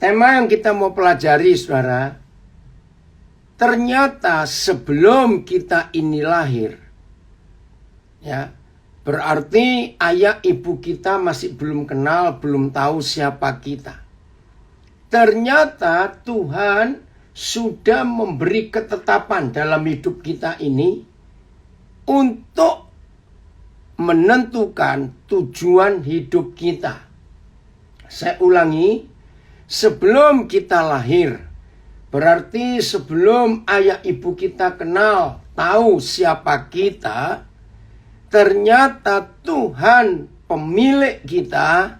tema yang kita mau pelajari, saudara, ternyata sebelum kita ini lahir, ya, berarti ayah ibu kita masih belum kenal, belum tahu siapa kita. Ternyata Tuhan sudah memberi ketetapan dalam hidup kita ini untuk menentukan tujuan hidup kita. Saya ulangi, sebelum kita lahir, berarti sebelum ayah ibu kita kenal, tahu siapa kita, ternyata Tuhan pemilik kita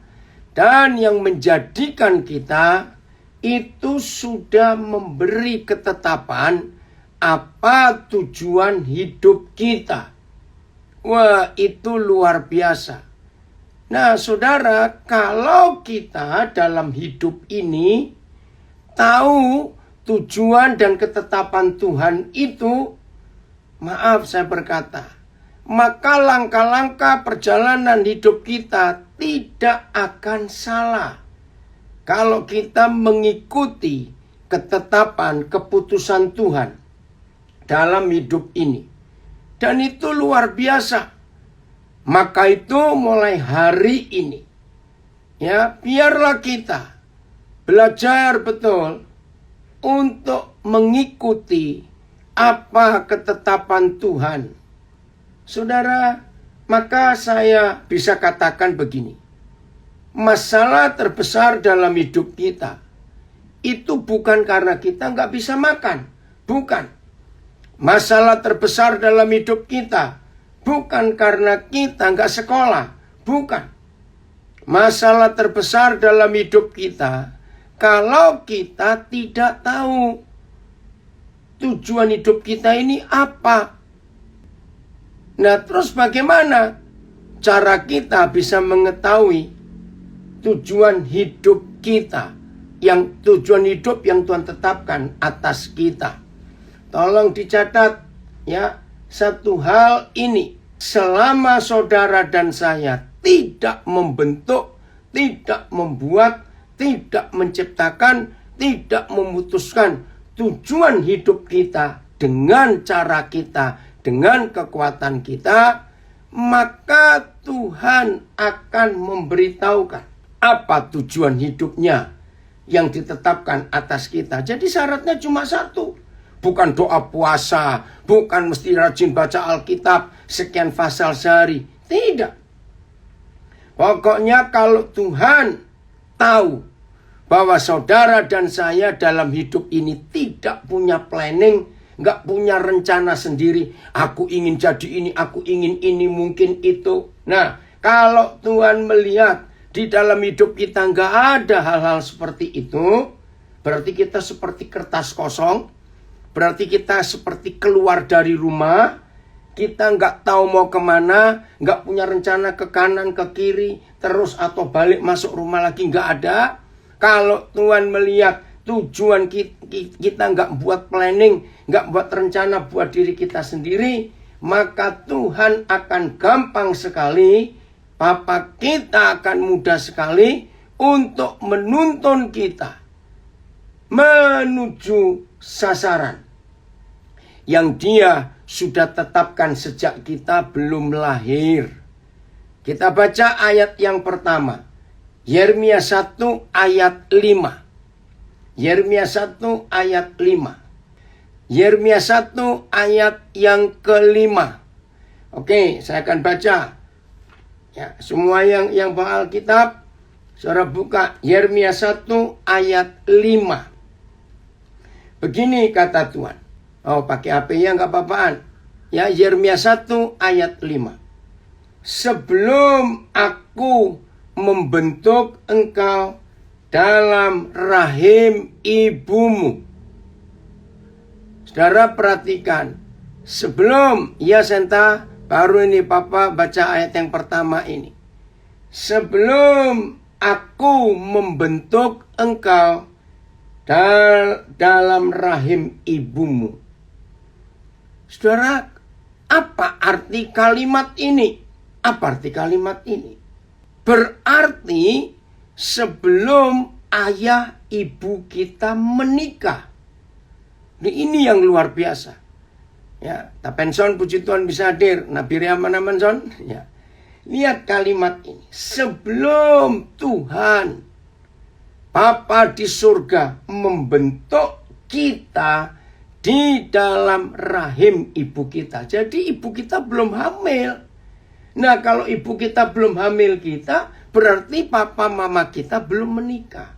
dan yang menjadikan kita itu sudah memberi ketetapan apa tujuan hidup kita. Wah, itu luar biasa. Nah, saudara, kalau kita dalam hidup ini tahu tujuan dan ketetapan Tuhan itu, maaf saya berkata, maka langkah-langkah perjalanan hidup kita tidak akan salah. Kalau kita mengikuti ketetapan keputusan Tuhan dalam hidup ini. Dan itu luar biasa. Maka itu mulai hari ini, ya, biarlah kita belajar betul untuk mengikuti apa ketetapan Tuhan. Saudara, maka saya bisa katakan begini. Masalah terbesar dalam hidup kita itu bukan karena kita nggak bisa makan. Bukan. Masalah terbesar dalam hidup kita bukan karena kita nggak sekolah. Bukan. Masalah terbesar dalam hidup kita kalau kita tidak tahu tujuan hidup kita ini apa. Nah, terus bagaimana cara kita bisa mengetahui tujuan hidup kita, yang tujuan hidup yang Tuhan tetapkan atas kita? Tolong dicatat, ya, satu hal ini. Selama saudara dan saya tidak membentuk, tidak membuat, tidak menciptakan, tidak memutuskan tujuan hidup kita dengan cara kita, dengan kekuatan kita, maka Tuhan akan memberitahukan apa tujuan hidupnya yang ditetapkan atas kita. Jadi syaratnya cuma satu. Bukan doa puasa, bukan mesti rajin baca Alkitab sekian pasal sehari. Tidak. Pokoknya kalau Tuhan tahu bahwa saudara dan saya dalam hidup ini tidak punya planning, nggak punya rencana sendiri. Aku ingin jadi ini, aku ingin ini, mungkin itu. Nah, kalau Tuhan melihat di dalam hidup kita nggak ada hal-hal seperti itu, berarti kita seperti kertas kosong. Berarti kita seperti keluar dari rumah, kita nggak tahu mau kemana, nggak punya rencana ke kanan, ke kiri, terus atau balik masuk rumah lagi, nggak ada. Kalau Tuhan melihat tujuan kita nggak buat planning, nggak buat rencana buat diri kita sendiri, maka Tuhan akan gampang sekali, Bapa kita akan mudah sekali untuk menuntun kita menuju sasaran yang Dia sudah tetapkan sejak kita belum lahir. Kita baca ayat yang pertama, Yeremia 1 ayat 5. Yeremia 1 ayat 5. Yeremia 1 ayat yang kelima. Oke, saya akan baca. Ya, semua yang bawa Alkitab, saudara buka Yeremia 1 ayat 5. Begini kata Tuhan. Oh, pakai HP-nya nggak apa-apaan. Ya, Yeremia 1 ayat 5. Sebelum aku membentuk engkau dalam rahim ibumu. Saudara perhatikan. Sebelum, ya Senta, baru ini Papa baca ayat yang pertama ini. Sebelum aku membentuk engkau dalam rahim ibumu. Saudara, apa arti kalimat ini? Apa arti kalimat ini? Berarti sebelum ayah ibu kita menikah. Ini yang luar biasa. Ya, Tapenson puji Tuhan bisa hadir. Nabi Riaman Amanson. Ya. Lihat kalimat ini. Sebelum Tuhan Bapa di surga membentuk kita di dalam rahim ibu kita. Jadi ibu kita belum hamil. Nah, kalau ibu kita belum hamil kita, berarti papa mama kita belum menikah.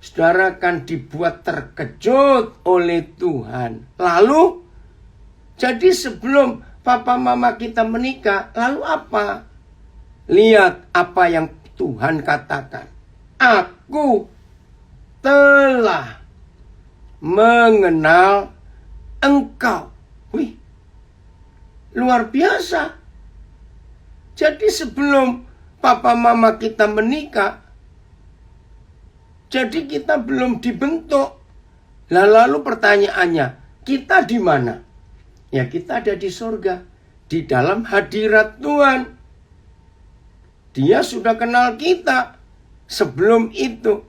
Saudara akan dibuat terkejut oleh Tuhan. Lalu, jadi sebelum papa mama kita menikah, lalu apa? Lihat apa yang Tuhan katakan. Aku telah mengenal engkau. Wih, luar biasa. Jadi sebelum papa mama kita menikah, jadi kita belum dibentuk. Lalu pertanyaannya, kita di mana? Ya, kita ada di surga, di dalam hadirat Tuhan. Dia sudah kenal kita sebelum itu.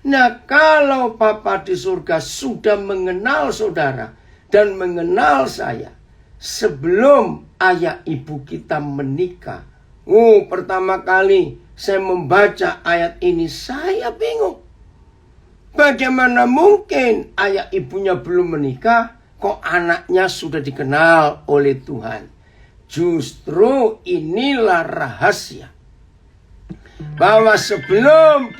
Nah, kalau Papa di surga sudah mengenal saudara dan mengenal saya sebelum ayah ibu kita menikah. Pertama kali saya membaca ayat ini, saya bingung. Bagaimana mungkin ayah ibunya belum menikah, kok anaknya sudah dikenal oleh Tuhan? Justru inilah rahasia. Bahwa sebelum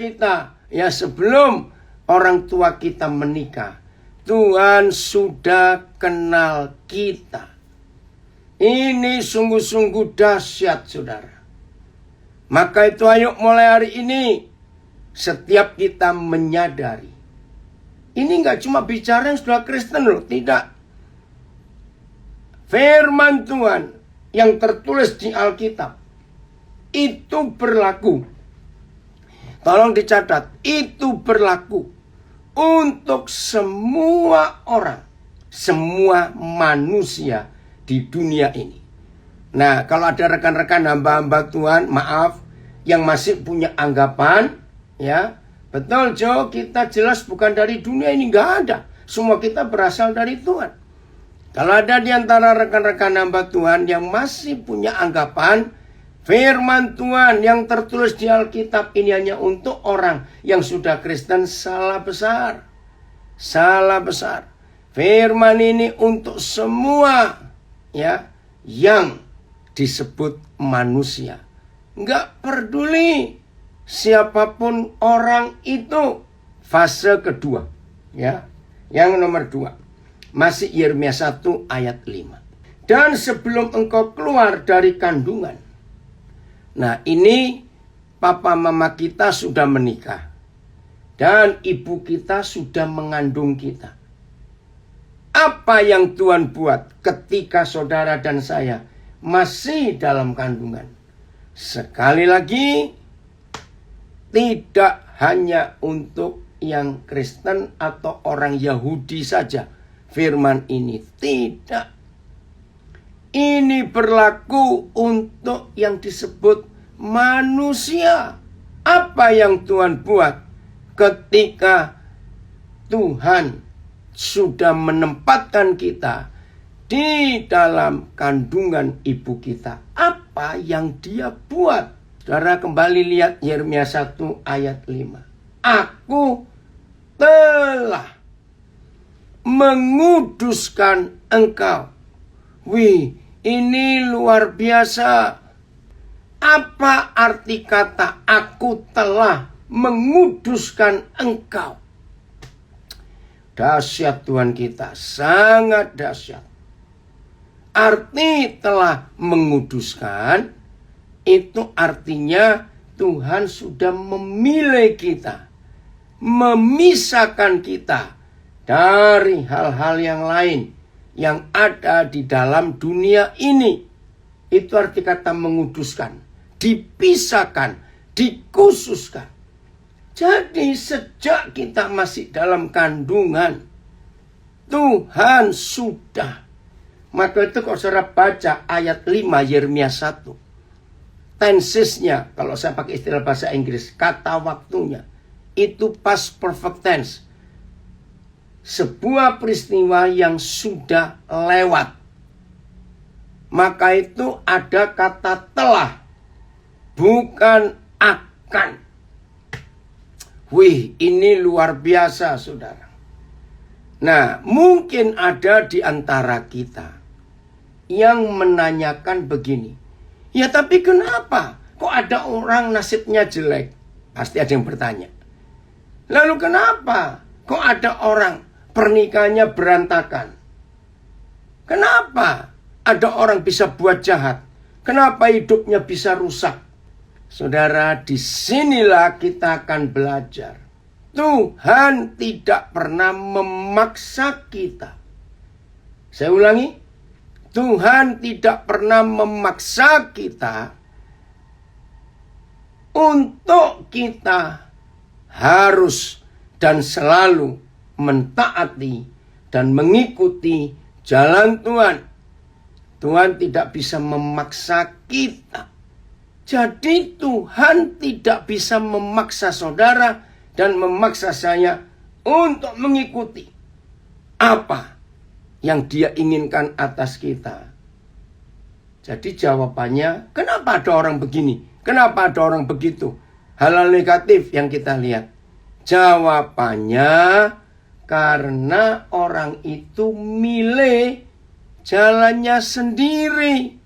orang tua kita menikah, Tuhan sudah kenal kita. Ini sungguh-sungguh dahsyat, saudara. Maka itu ayo mulai hari ini, setiap kita menyadari. Ini nggak cuma bicara yang sudah Kristen loh, tidak. Firman Tuhan yang tertulis di Alkitab, itu berlaku. Tolong dicatat, itu berlaku untuk semua orang, semua manusia di dunia ini. Nah, kalau ada rekan-rekan hamba-hamba Tuhan, maaf, yang masih punya anggapan, ya, betul Jo, kita jelas bukan dari dunia ini, nggak ada. Semua kita berasal dari Tuhan. Kalau ada di antara rekan-rekan hamba Tuhan yang masih punya anggapan, firman Tuhan yang tertulis di Alkitab ini hanya untuk orang yang sudah Kristen, salah besar. Salah besar. Firman ini untuk semua, ya, yang disebut manusia. Nggak peduli siapapun orang itu. Fase kedua, ya. Yang nomor 2. Masih Yeremia 1 ayat 5. Dan sebelum engkau keluar dari kandungan. Nah, ini papa mama kita sudah menikah. Dan ibu kita sudah mengandung kita. Apa yang Tuhan buat ketika saudara dan saya masih dalam kandungan? Sekali lagi, tidak hanya untuk yang Kristen atau orang Yahudi saja. Firman ini tidak. Ini berlaku untuk yang disebut manusia. Apa yang Tuhan buat ketika Tuhan sudah menempatkan kita di dalam kandungan ibu kita? Apa yang Dia buat? Saudara kembali lihat Yeremia 1 ayat 5. Aku telah menguduskan engkau. Wih, ini luar biasa. Apa arti kata aku telah menguduskan engkau? Dahsyat Tuhan kita, sangat dahsyat. Arti telah menguduskan, itu artinya Tuhan sudah memilih kita. Memisahkan kita dari hal-hal yang lain yang ada di dalam dunia ini. Itu arti kata menguduskan, dipisahkan, dikhususkan. Jadi sejak kita masih dalam kandungan, Tuhan sudah. Maka itu kalau saudara baca ayat 5 Yeremia 1. Tensesnya, kalau saya pakai istilah bahasa Inggris, kata waktunya. itu past perfect tense. Sebuah peristiwa yang sudah lewat. Maka itu ada kata telah, bukan akan. Wih, ini luar biasa, saudara. Nah, mungkin ada di antara kita yang menanyakan begini. Ya tapi kenapa? Kok ada orang nasibnya jelek? Pasti ada yang bertanya. Lalu kenapa? Kok ada orang pernikahannya berantakan? Kenapa ada orang bisa buat jahat? Kenapa hidupnya bisa rusak? Saudara, disinilah kita akan belajar. Tuhan tidak pernah memaksa kita. Saya ulangi. Tuhan tidak pernah memaksa kita untuk kita harus dan selalu mentaati dan mengikuti jalan Tuhan. Tuhan tidak bisa memaksa kita. Jadi Tuhan tidak bisa memaksa saudara dan memaksa saya untuk mengikuti apa yang Dia inginkan atas kita. Jadi jawabannya, kenapa ada orang begini? Kenapa ada orang begitu? Hal-hal negatif yang kita lihat. Jawabannya, karena orang itu milih jalannya sendiri.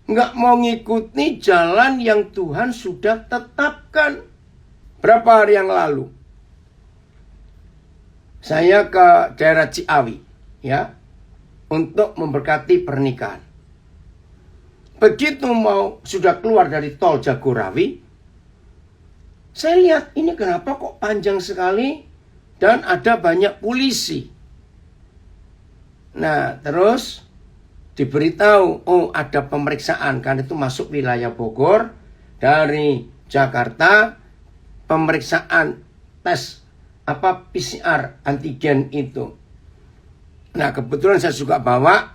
Nggak mau ngikuti jalan yang Tuhan sudah tetapkan. Berapa hari yang lalu, saya ke daerah Ciawi, ya, untuk memberkati pernikahan. Begitu sudah keluar dari tol Jagorawi, saya lihat ini kenapa kok panjang sekali dan ada banyak polisi. Nah, terus diberitahu, oh ada pemeriksaan, karena itu masuk wilayah Bogor dari Jakarta, pemeriksaan tes PCR antigen itu. Nah, kebetulan saya juga bawa.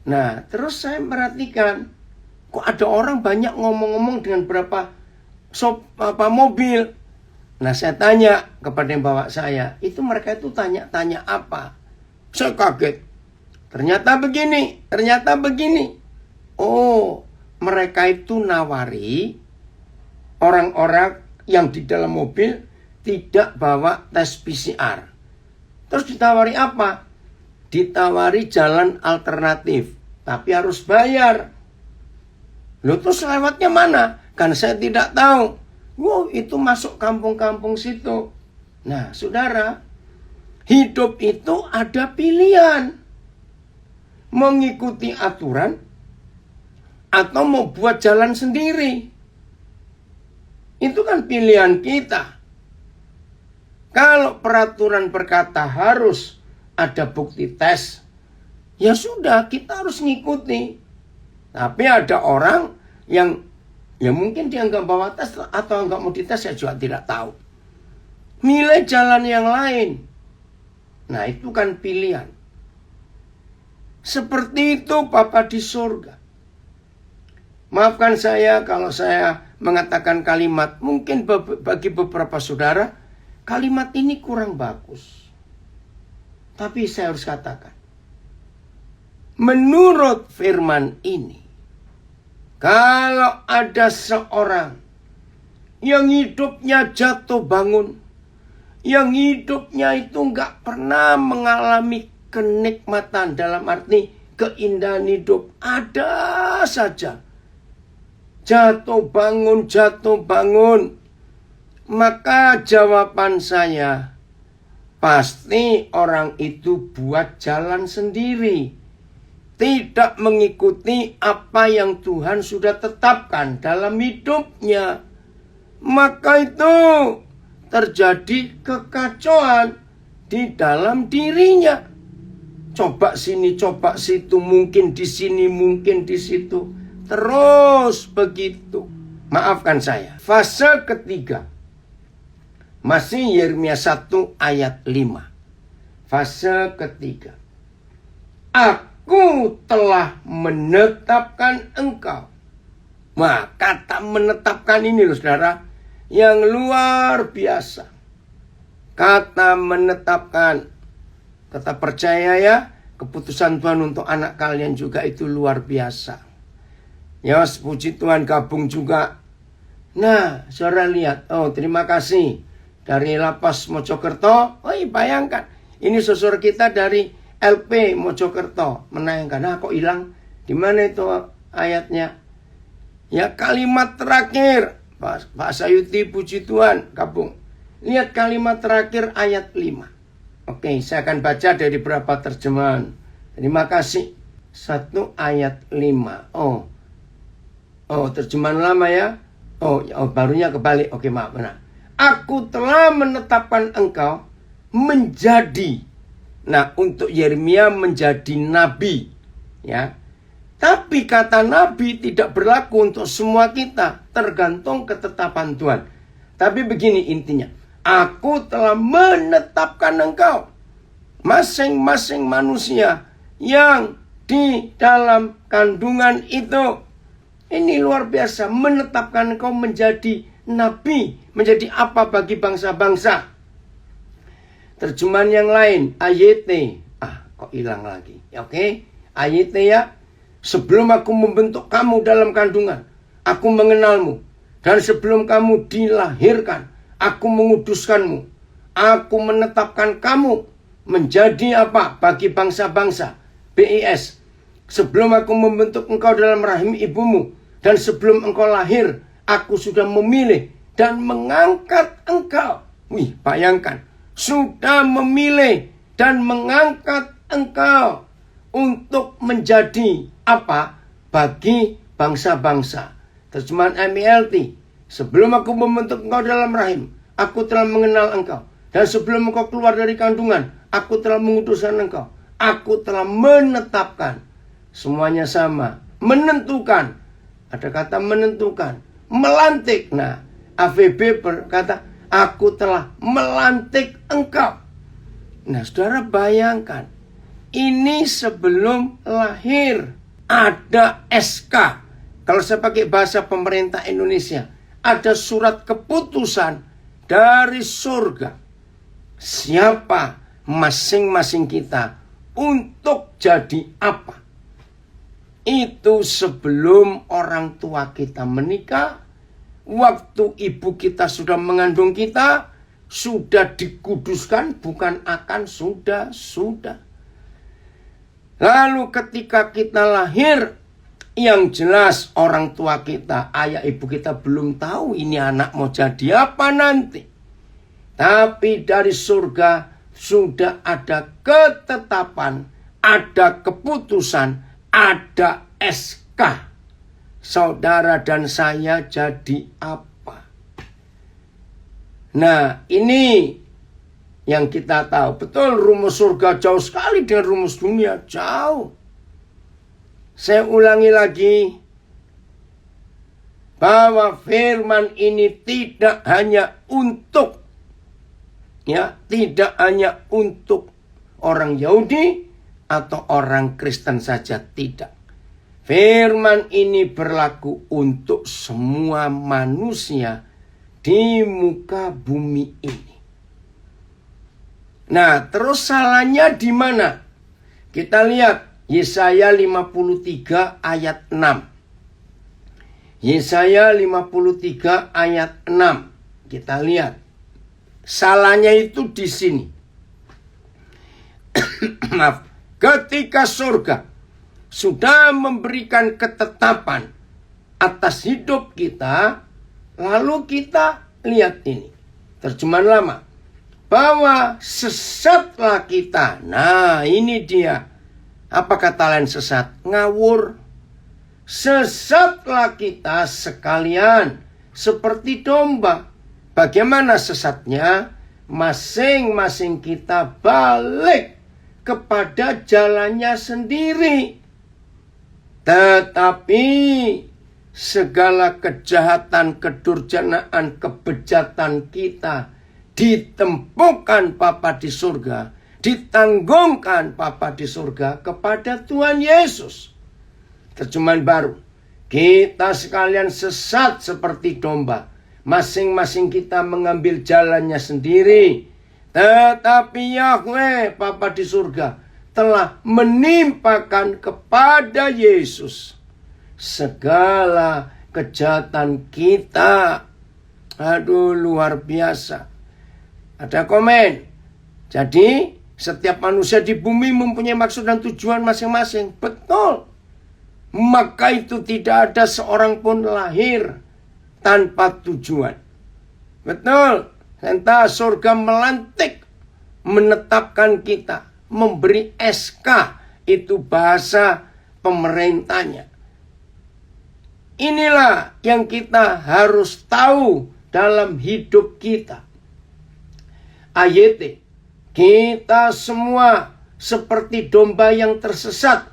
Nah, terus saya perhatikan, kok ada orang banyak ngomong-ngomong dengan berapa mobil. Nah, saya tanya kepada yang bawa saya, itu mereka itu tanya apa? Saya kaget. Ternyata begini. Oh, mereka itu nawari orang-orang yang di dalam mobil tidak bawa tes PCR. Terus ditawari apa? Ditawari jalan alternatif, tapi harus bayar. Loh, terus lewatnya mana? Kan saya tidak tahu. Wow, itu masuk kampung-kampung situ. Nah, saudara, hidup itu ada pilihan. Mengikuti aturan atau mau buat jalan sendiri. Itu kan pilihan kita. Kalau peraturan berkata harus ada bukti tes, ya sudah, kita harus ngikuti. Tapi ada orang yang ya mungkin dia nggak bawa tes atau nggak mau dites, saya juga tidak tahu. Milih jalan yang lain. Nah, itu kan pilihan. Seperti itu Bapa di surga. Maafkan saya kalau saya mengatakan kalimat, mungkin bagi beberapa saudara kalimat ini kurang bagus. Tapi saya harus katakan, menurut firman ini, kalau ada seorang yang hidupnya jatuh bangun, yang hidupnya itu nggak pernah mengalami kenikmatan, dalam arti keindahan hidup, ada saja jatuh bangun, maka jawaban saya, pasti orang itu buat jalan sendiri, tidak mengikuti apa yang Tuhan sudah tetapkan dalam hidupnya. Maka itu terjadi kekacauan di dalam dirinya. Coba sini, coba situ, mungkin di sini, mungkin di situ. Terus begitu. Maafkan saya. Fase ketiga. Masih Yeremia 1 ayat 5. Fase ketiga. Aku telah menetapkan engkau. Nah, kata menetapkan ini loh saudara, yang luar biasa. Kata menetapkan. Kata percaya ya, keputusan Tuhan untuk anak kalian juga itu luar biasa. Ya, puji Tuhan, gabung juga. Nah, saudara lihat. Oh, terima kasih. Dari Lapas Mojokerto. Oh, bayangkan. Ini saudara kita dari LP Mojokerto menayangkan. Nah, kok hilang? Di mana itu ayatnya? Ya, kalimat terakhir. Pak Sayuti, puji Tuhan, gabung. Lihat kalimat terakhir ayat 5. Oke, saya akan baca dari beberapa terjemahan. Terima kasih. 1 ayat 5. Oh, terjemahan lama ya. Barunya kebalik. Oke, maaf. Nah, aku telah menetapkan engkau menjadi. Nah, untuk Yeremia menjadi nabi. Ya. Tapi kata nabi tidak berlaku untuk semua kita. Tergantung ketetapan Tuhan. Tapi begini intinya. Aku telah menetapkan engkau. Masing-masing manusia yang di dalam kandungan itu. Ini luar biasa. Menetapkan engkau menjadi nabi. Menjadi apa bagi bangsa-bangsa. Terjemahan yang lain. AYT. Kok hilang lagi. Oke. AYT ya. Sebelum aku membentuk kamu dalam kandungan. Aku mengenalmu. Dan sebelum kamu dilahirkan. Aku menguduskanmu. Aku menetapkan kamu menjadi apa bagi bangsa-bangsa. BIS. Sebelum aku membentuk engkau dalam rahim ibumu. Dan sebelum engkau lahir. Aku sudah memilih dan mengangkat engkau. Wih, bayangkan. Sudah memilih dan mengangkat engkau. Untuk menjadi apa bagi bangsa-bangsa. Terjemahan MILT. Sebelum aku membentuk engkau dalam rahim, aku telah mengenal engkau. Dan sebelum engkau keluar dari kandungan, aku telah menguduskan engkau. Aku telah menetapkan. Semuanya sama. Menentukan. Ada kata menentukan. Melantik. Nah, AVB berkata, aku telah melantik engkau. Nah, saudara bayangkan. Ini sebelum lahir. Ada SK. Kalau saya pakai bahasa pemerintah Indonesia. Ada surat keputusan dari surga. Siapa masing-masing kita untuk jadi apa. Itu sebelum orang tua kita menikah. Waktu ibu kita sudah mengandung kita. Sudah dikuduskan. Bukan akan, sudah. Lalu ketika kita lahir. Yang jelas orang tua kita, ayah ibu kita belum tahu ini anak mau jadi apa nanti. Tapi dari surga sudah ada ketetapan, ada keputusan, ada SK. Saudara dan saya jadi apa? Nah, ini yang kita tahu. Betul, rumus surga jauh sekali dengan rumus dunia, jauh. Saya ulangi lagi, bahwa firman ini tidak hanya untuk, tidak hanya untuk orang Yahudi atau orang Kristen saja, tidak. Firman ini berlaku untuk semua manusia di muka bumi ini. Nah, terus salahnya di mana? Kita lihat. Yesaya 53 ayat 6. Yesaya 53 ayat 6. Kita lihat. Salahnya itu di sini. Maaf. Ketika surga sudah memberikan ketetapan atas hidup kita, lalu kita lihat ini. Terjemahan lama. Bahwa sesatlah kita. Nah, ini dia. Apa kata lain sesat? Ngawur. Sesatlah kita sekalian seperti domba. Bagaimana sesatnya? Masing-masing kita balik kepada jalannya sendiri. Tetapi segala kejahatan, kedurjanaan, kebejatan kita ditempuhkan Bapa di surga. Ditanggungkan Bapa di surga kepada Tuhan Yesus. Terjemahan baru. Kita sekalian sesat seperti domba. Masing-masing kita mengambil jalannya sendiri. Tetapi Yahweh Bapa di surga telah menimpakan kepada Yesus segala kejahatan kita. Aduh, luar biasa. Ada komen. Jadi setiap manusia di bumi mempunyai maksud dan tujuan masing-masing. Betul. Maka itu tidak ada seorang pun lahir tanpa tujuan. Betul. Entah surga melantik, menetapkan kita, memberi SK, itu bahasa pemerintahnya. Inilah yang kita harus tahu dalam hidup kita. Ayat, kita semua seperti domba yang tersesat.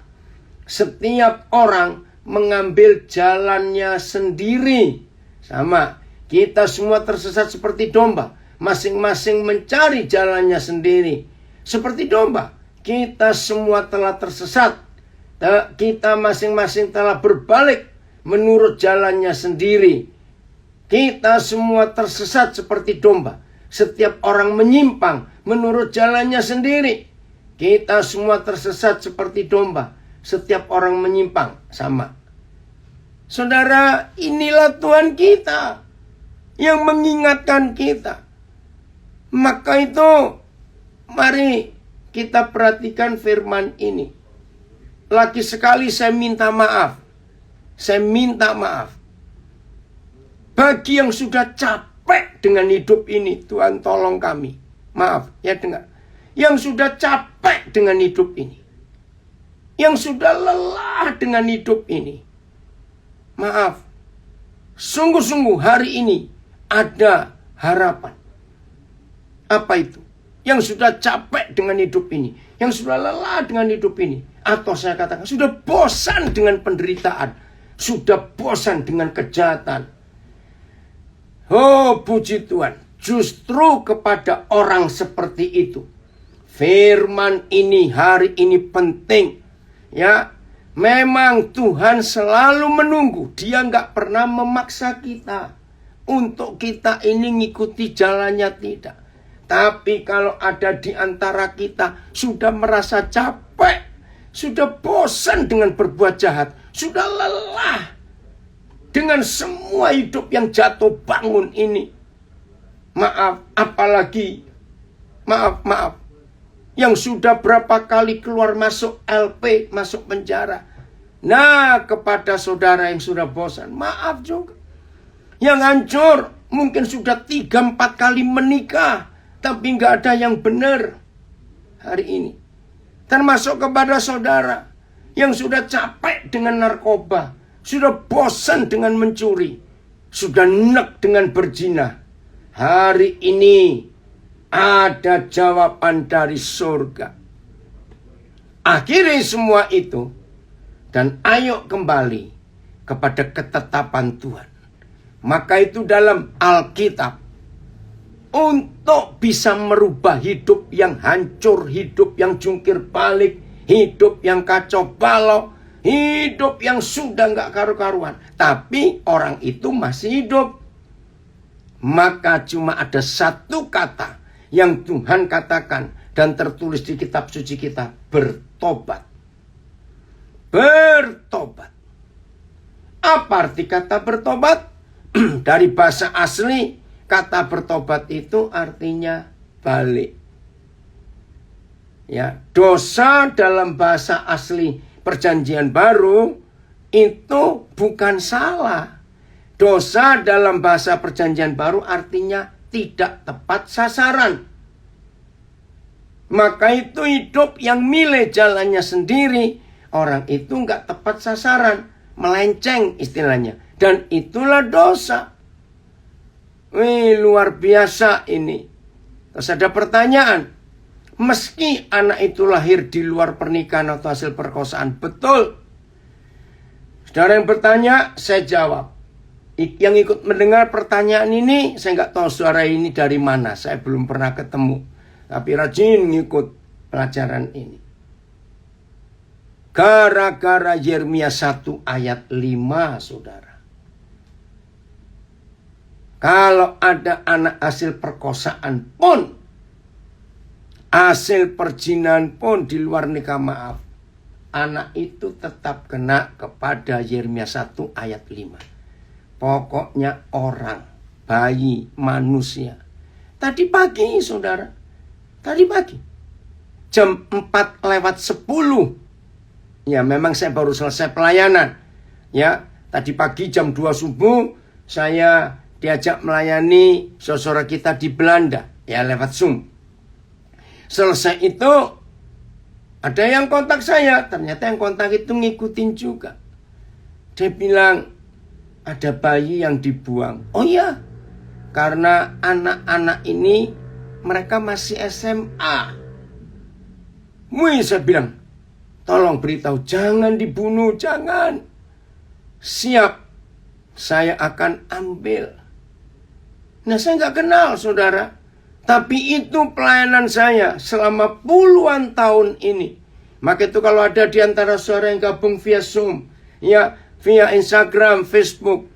Setiap orang mengambil jalannya sendiri. Sama, kita semua tersesat seperti domba. Masing-masing mencari jalannya sendiri. Seperti domba, kita semua telah tersesat. Kita masing-masing telah berbalik menurut jalannya sendiri. Kita semua tersesat seperti domba. Setiap orang menyimpang menurut jalannya sendiri. Kita semua tersesat seperti domba. Setiap orang menyimpang. Sama. Saudara, inilah Tuhan kita yang mengingatkan kita. Maka itu, mari kita perhatikan firman ini. Lagi sekali saya minta maaf. Saya minta maaf. Bagi yang sudah capek dengan hidup ini, Tuhan tolong kami. Maaf, ya dengar. Yang sudah capek dengan hidup ini. Yang sudah lelah dengan hidup ini. Maaf. Sungguh-sungguh hari ini ada harapan. Apa itu? Yang sudah capek dengan hidup ini. Yang sudah lelah dengan hidup ini. Atau saya katakan sudah bosan dengan penderitaan. Sudah bosan dengan kejahatan. Oh, puji Tuhan. Justru kepada orang seperti itu, firman ini hari ini penting. Ya, memang Tuhan selalu menunggu. Dia nggak pernah memaksa kita untuk kita ini ngikuti jalannya, tidak. Tapi kalau ada di antara kita sudah merasa capek, sudah bosan dengan berbuat jahat, sudah lelah dengan semua hidup yang jatuh bangun ini. Maaf, apalagi maaf, yang sudah berapa kali keluar masuk LP, masuk penjara. Nah, kepada saudara yang sudah bosan, maaf juga. Yang hancur, mungkin sudah 3-4 kali menikah, tapi nggak ada yang benar hari ini. Termasuk kepada saudara yang sudah capek dengan narkoba, sudah bosan dengan mencuri, sudah nek dengan berzina. Hari ini ada jawaban dari surga. Akhiri semua itu dan ayo kembali kepada ketetapan Tuhan. Maka itu dalam Alkitab, untuk bisa merubah hidup yang hancur, hidup yang jungkir balik, hidup yang kacau balau, hidup yang sudah nggak karu-karuan, tapi orang itu masih hidup. Maka cuma ada satu kata yang Tuhan katakan dan tertulis di kitab suci kita, bertobat. Bertobat. Apa arti kata bertobat? Dari bahasa asli, kata bertobat itu artinya balik. Ya, dosa dalam bahasa asli Perjanjian Baru itu bukan salah. Dosa dalam bahasa Perjanjian Baru artinya tidak tepat sasaran. Maka itu hidup yang milih jalannya sendiri, orang itu nggak tepat sasaran, melenceng istilahnya. Dan itulah dosa. Wih, luar biasa ini. Terus ada pertanyaan. Meski anak itu lahir di luar pernikahan atau hasil perkosaan, betul. Saudara yang bertanya, saya jawab. Yang ikut mendengar pertanyaan ini, saya nggak tahu saudara ini dari mana. Saya belum pernah ketemu. Tapi rajin ngikut pelajaran ini. Gara-gara Yeremia 1 ayat 5, saudara. Kalau ada anak hasil perkosaan pun, hasil perzinahan pun di luar nikah, maaf, anak itu tetap kena kepada Yeremia 1 ayat 5. Pokoknya orang, bayi, manusia. Tadi pagi saudara, tadi pagi jam 4:10. Ya memang saya baru selesai pelayanan. Ya, tadi pagi jam 2 subuh saya diajak melayani saudara kita di Belanda. Ya lewat Zoom. Selesai itu ada yang kontak saya. Ternyata yang kontak itu ngikutin juga. Dia bilang ada bayi yang dibuang. Oh iya, karena anak-anak ini mereka masih SMA. Wih, saya bilang, tolong beritahu, jangan dibunuh, jangan. Siap, saya akan ambil. Nah, saya nggak kenal saudara. Tapi itu pelayanan saya selama puluhan tahun ini. Maka itu kalau ada di antara saudara yang gabung via Zoom, ya via Instagram, Facebook,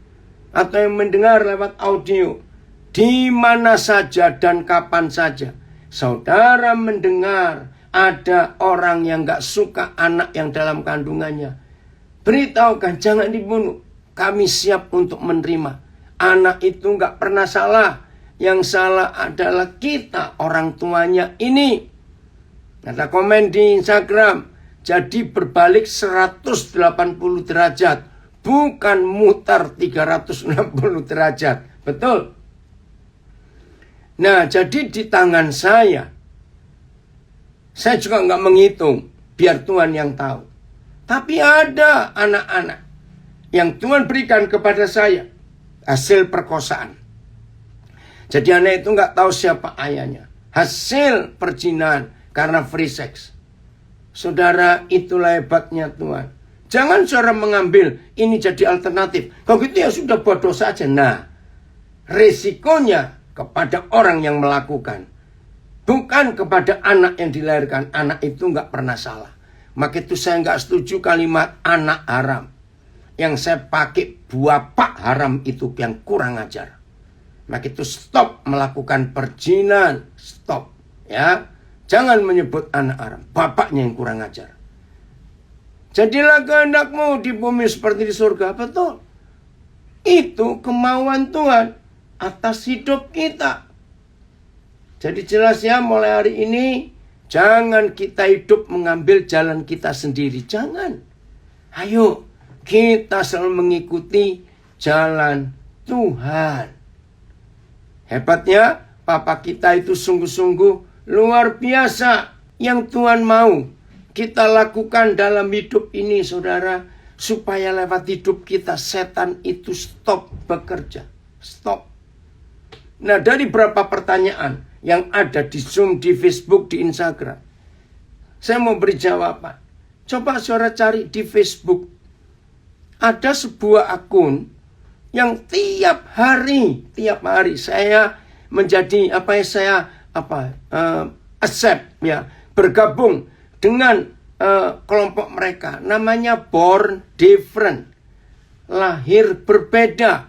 atau yang mendengar lewat audio, di mana saja dan kapan saja saudara mendengar ada orang yang gak suka anak yang dalam kandungannya, beritahukan jangan dibunuh. Kami siap untuk menerima. Anak itu gak pernah salah. Yang salah adalah kita, orang tuanya ini. Ada komen di Instagram, jadi berbalik 180 derajat, bukan mutar 360 derajat. Betul? Nah, jadi di tangan saya juga nggak menghitung, biar Tuhan yang tahu. Tapi ada anak-anak yang Tuhan berikan kepada saya hasil perkosaan. Jadi anak itu nggak tahu siapa ayahnya. Hasil perzinahan karena free sex. Saudara, itulah hebatnya Tuhan. Jangan saudara mengambil ini jadi alternatif. Kalau gitu ya sudah bodoh saja. Nah, risikonya kepada orang yang melakukan. Bukan kepada anak yang dilahirkan. Anak itu nggak pernah salah. Maka itu saya nggak setuju kalimat anak haram. Yang saya pakai bapak haram itu yang kurang ajar. Maka itu stop melakukan perzinahan. Stop. Ya. Jangan menyebut anak haram. Bapaknya yang kurang ajar. Jadilah kehendakmu di bumi seperti di surga. Betul. Itu kemauan Tuhan atas hidup kita. Jadi jelas ya, mulai hari ini jangan kita hidup mengambil jalan kita sendiri. Jangan. Ayo kita selalu mengikuti jalan Tuhan. Hebatnya Papa kita itu sungguh-sungguh luar biasa. Yang Tuhan mau kita lakukan dalam hidup ini saudara. Supaya lewat hidup kita setan itu stop bekerja. Stop. Nah, dari beberapa pertanyaan yang ada di Zoom, di Facebook, di Instagram, saya mau beri jawaban. Coba saudara cari di Facebook. Ada sebuah akun yang tiap hari saya menjadi accept ya, bergabung dengan kelompok mereka. Namanya Born Different, lahir berbeda.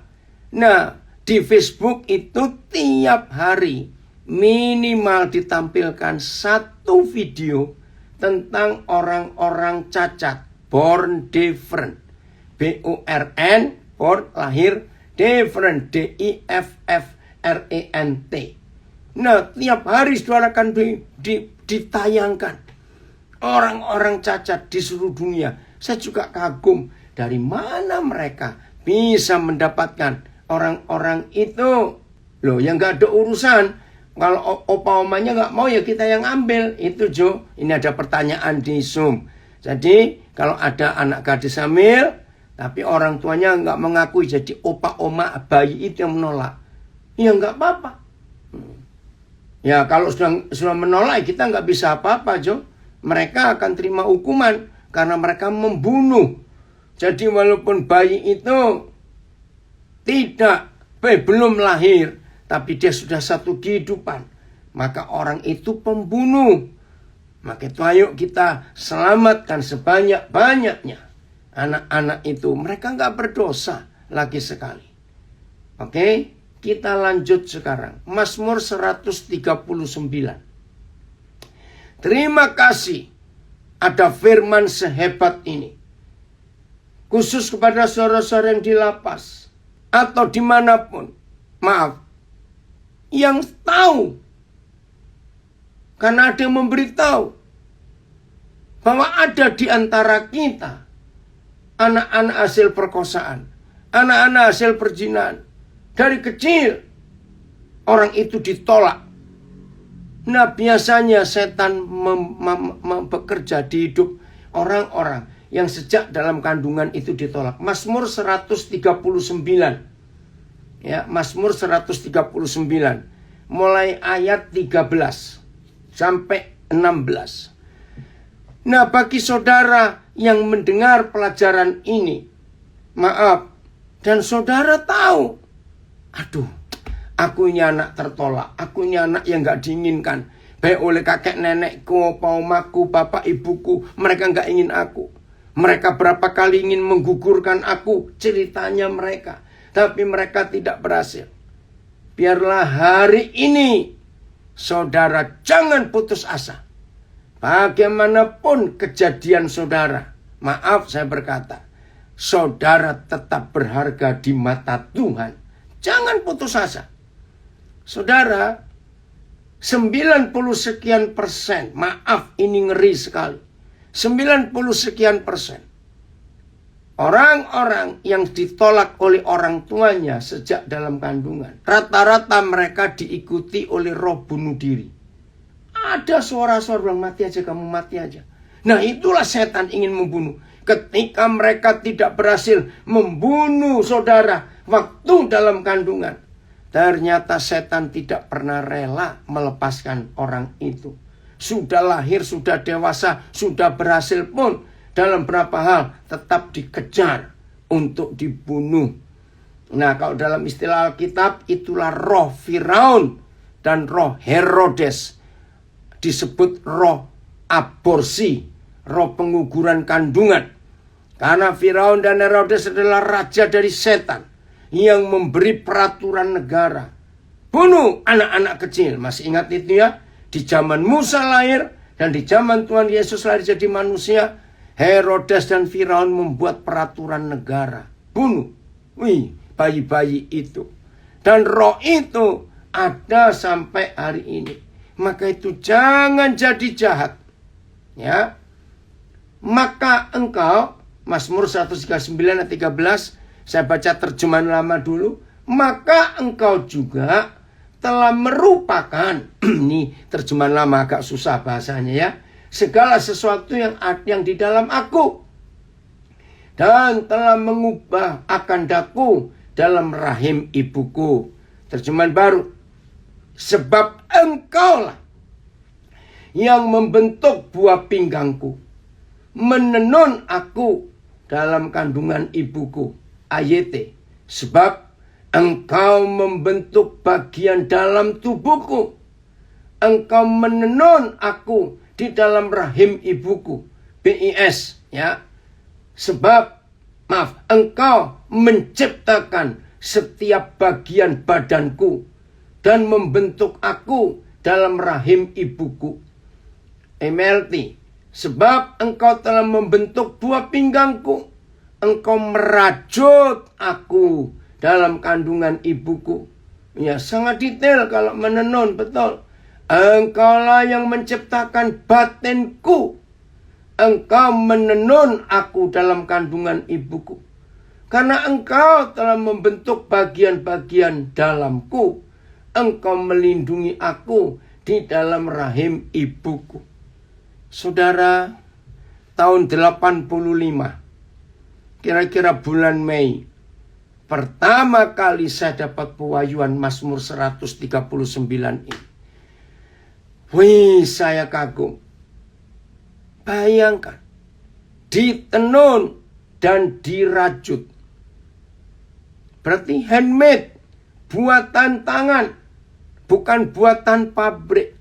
Nah, di Facebook itu tiap hari minimal ditampilkan satu video tentang orang-orang cacat. Born Different, BORN, born lahir, different, DIFFRENT. Nah, tiap hari saudara akan ditayangkan orang-orang cacat di seluruh dunia. Saya juga kagum dari mana mereka bisa mendapatkan orang-orang itu. Loh, yang gak ada urusan. Kalau opa omanya gak mau ya kita yang ambil. Itu Jo, ini ada pertanyaan di Zoom. Jadi kalau ada anak gadis hamil tapi orang tuanya gak mengakui, jadi opa oma bayi itu yang menolak, ya gak apa-apa. Ya kalau sudah menolak kita gak bisa apa-apa Jo. Mereka akan terima hukuman karena mereka membunuh. Jadi walaupun bayi itu belum lahir, tapi dia sudah satu kehidupan, maka orang itu pembunuh. Maka itu ayo kita selamatkan sebanyak-banyaknya anak-anak itu. Mereka nggak berdosa lagi sekali. Oke, kita lanjut sekarang. Mazmur 139. Terima kasih ada firman sehebat ini. Khusus kepada saudara-saudara yang di lapas atau dimanapun. Maaf. Yang tahu. Karena ada yang memberitahu. Bahwa ada di antara kita. Anak-anak hasil perkosaan. Anak-anak hasil perzinahan. Dari kecil. Orang itu ditolak. Nah biasanya setan bekerja di hidup orang-orang yang sejak dalam kandungan itu ditolak. Mazmur 139. Ya, Mazmur 139. Mulai ayat 13 sampai 16. Nah, bagi saudara yang mendengar pelajaran ini, maaf, dan saudara tahu, aduh, aku ini anak tertolak, aku ini anak yang gak diinginkan. Baik oleh kakek nenekku, paumaku, bapak ibuku, mereka gak ingin aku. Mereka berapa kali ingin menggugurkan aku, ceritanya mereka. Tapi mereka tidak berhasil. Biarlah hari ini, saudara jangan putus asa. Bagaimanapun kejadian saudara, maaf saya berkata, saudara tetap berharga di mata Tuhan. Jangan putus asa. Saudara, 90 sekian persen, maaf ini ngeri sekali. 90 sekian persen. Orang-orang yang ditolak oleh orang tuanya sejak dalam kandungan. Rata-rata mereka diikuti oleh roh bunuh diri. Ada suara-suara bilang mati aja, kamu mati aja. Nah itulah setan ingin membunuh. Ketika mereka tidak berhasil membunuh saudara waktu dalam kandungan. Ternyata setan tidak pernah rela melepaskan orang itu. Sudah lahir, sudah dewasa, sudah berhasil pun dalam beberapa hal tetap dikejar untuk dibunuh. Nah, kalau dalam istilah Alkitab itulah roh Firaun dan roh Herodes. Disebut roh aborsi, roh penguguran kandungan. Karena Firaun dan Herodes adalah raja dari setan yang memberi peraturan negara. Bunuh anak-anak kecil. Masih ingat itu ya? Di zaman Musa lahir dan di zaman Tuhan Yesus lahir jadi manusia, Herodes dan Firaun membuat peraturan negara. Bunuh. Bayi-bayi itu. Dan roh itu ada sampai hari ini. Maka itu jangan jadi jahat. Ya. Maka engkau, Mazmur 139 ayat 13, saya baca terjemahan lama dulu. Maka engkau juga telah merupakan, ini terjemahan lama agak susah bahasanya ya, segala sesuatu yang di dalam aku, dan telah mengubah akan daku dalam rahim ibuku. Terjemahan baru, sebab engkaulah yang membentuk buah pinggangku, menenun aku dalam kandungan ibuku. AYT, sebab engkau membentuk bagian dalam tubuhku. Engkau menenun aku di dalam rahim ibuku. BIS ya. Sebab engkau menciptakan setiap bagian badanku dan membentuk aku dalam rahim ibuku. MLT, sebab engkau telah membentuk buah pinggangku. Engkau merajut aku dalam kandungan ibuku. Ya, sangat detail kalau menenun, betul. Engkaulah yang menciptakan batinku. Engkau menenun aku dalam kandungan ibuku. Karena engkau telah membentuk bagian-bagian dalamku. Engkau melindungi aku di dalam rahim ibuku. Saudara, tahun 85. Kira-kira bulan Mei. Pertama kali saya dapat pewahyuan Mazmur 139 ini. Wih, saya kagum. Bayangkan. Ditenun dan dirajut. Berarti handmade. Buatan tangan. Bukan buatan pabrik.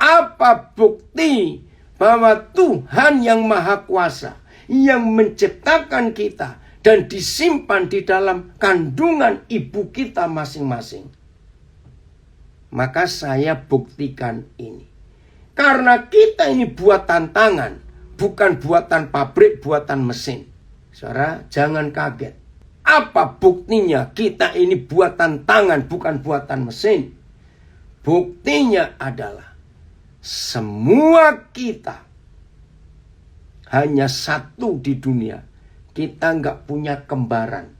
Apa bukti bahwa Tuhan yang Maha Kuasa, yang menciptakan kita dan disimpan di dalam kandungan ibu kita masing-masing. Maka saya buktikan ini. Karena kita ini buatan tangan, bukan buatan pabrik, buatan mesin. Saudara, jangan kaget. Apa buktinya kita ini buatan tangan, bukan buatan mesin? Buktinya adalah semua kita hanya satu di dunia. Kita nggak punya kembaran.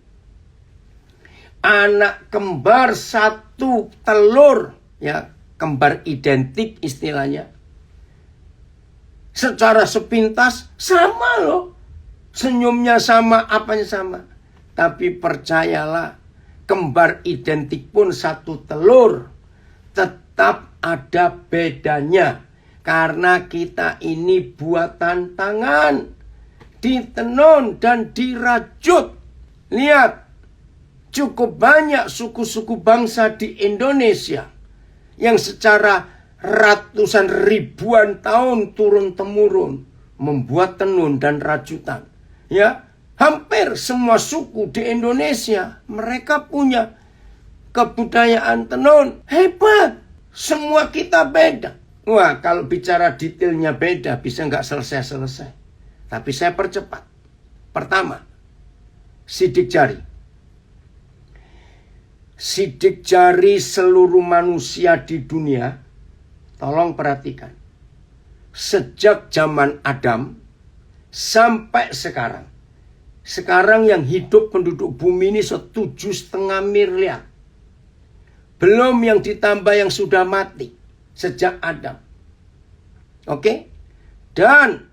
Anak kembar satu telur, ya, kembar identik istilahnya. Secara sepintas sama loh. Senyumnya sama, apanya sama. Tapi percayalah, kembar identik pun satu telur. Tetap ada bedanya. Karena kita ini buatan tangan. Ditenun dan dirajut. Lihat, cukup banyak suku-suku bangsa di Indonesia yang secara ratusan ribuan tahun turun-temurun membuat tenun dan rajutan. Ya, hampir semua suku di Indonesia mereka punya kebudayaan tenun. Hebat. Semua kita beda. Wah, kalau bicara detailnya beda bisa nggak selesai-selesai. Tapi saya percepat. Pertama, sidik jari. Sidik jari seluruh manusia di dunia. Tolong perhatikan. Sejak zaman Adam sampai sekarang. Sekarang yang hidup penduduk bumi ini 7,5 miliar. Belum yang ditambah yang sudah mati sejak Adam. Oke? Dan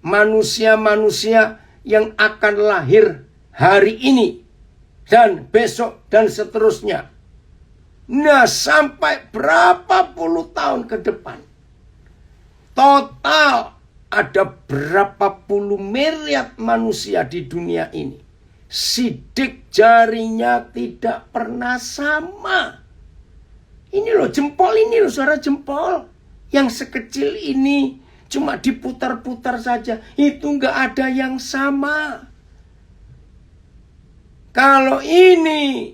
manusia-manusia yang akan lahir hari ini dan besok dan seterusnya. Nah, sampai berapa puluh tahun ke depan, total ada berapa puluh miliar manusia di dunia ini. Sidik jarinya tidak pernah sama. Ini loh jempol ini loh, saudara, jempol. Yang sekecil ini cuma diputar-putar saja. Itu nggak ada yang sama. Kalau ini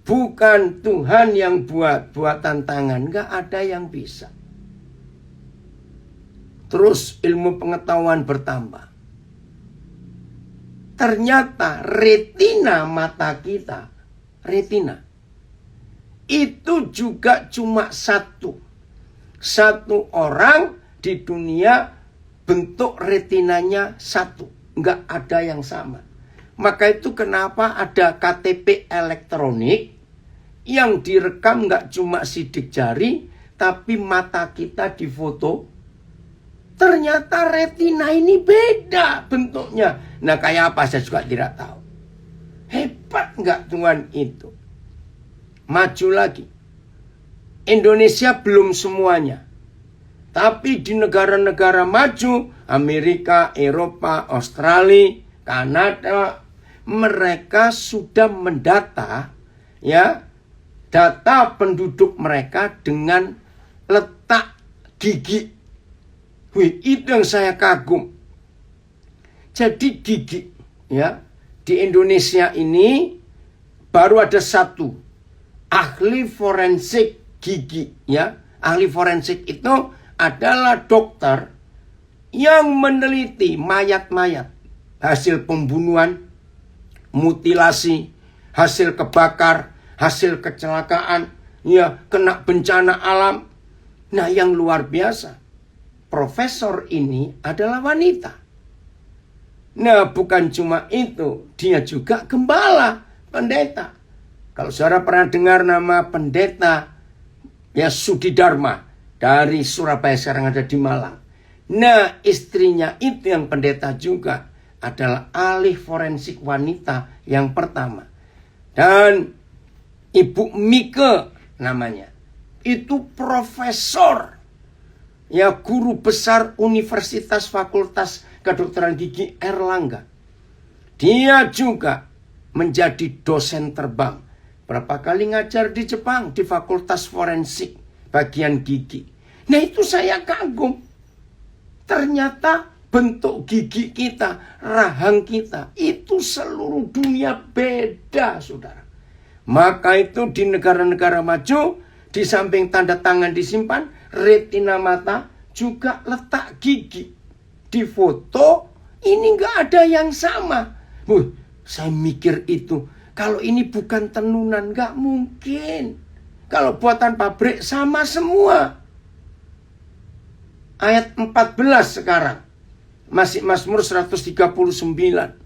bukan Tuhan yang buat, buatan tangan, nggak ada yang bisa. Terus ilmu pengetahuan bertambah. Ternyata retina mata kita, retina, itu juga cuma satu. Satu orang di dunia bentuk retinanya satu. Nggak ada yang sama. Maka itu kenapa ada KTP elektronik yang direkam nggak cuma sidik jari, tapi mata kita difoto. Ternyata retina ini beda bentuknya. Nah, kayak apa saya juga tidak tahu. Hebat nggak Tuhan itu? Maju lagi. Indonesia belum semuanya. Tapi di negara-negara maju, Amerika, Eropa, Australia, Kanada, mereka sudah mendata, ya, data penduduk mereka dengan letak gigi. Wih, itu yang saya kagum. Jadi gigi, ya, di Indonesia ini baru ada satu ahli forensik gigi, ya. Ahli forensik itu adalah dokter yang meneliti mayat-mayat, hasil pembunuhan, mutilasi, hasil kebakar, hasil kecelakaan, ya, kena bencana alam. Nah, yang luar biasa, profesor ini adalah wanita. Nah, bukan cuma itu, dia juga gembala, pendeta. Kalau saudara pernah dengar nama pendeta, ya, Sudidharma dari Surabaya, sekarang ada di Malang. Nah, istrinya itu yang pendeta juga adalah ahli forensik wanita yang pertama. Dan Ibu Mike namanya. Itu profesor, ya, guru besar Universitas Fakultas Kedokteran Gigi Erlangga. Dia juga menjadi dosen terbang. Berapa kali ngajar di Jepang di Fakultas Forensik bagian gigi. Nah, itu saya kagum. Ternyata bentuk gigi kita, rahang kita, itu seluruh dunia beda, saudara. Maka itu di negara-negara maju, di samping tanda tangan disimpan, retina mata juga letak gigi. Di foto ini nggak ada yang sama. Saya mikir itu, kalau ini bukan tenunan nggak mungkin. Kalau buatan pabrik sama semua. Ayat 14 sekarang. Masih Mazmur 139.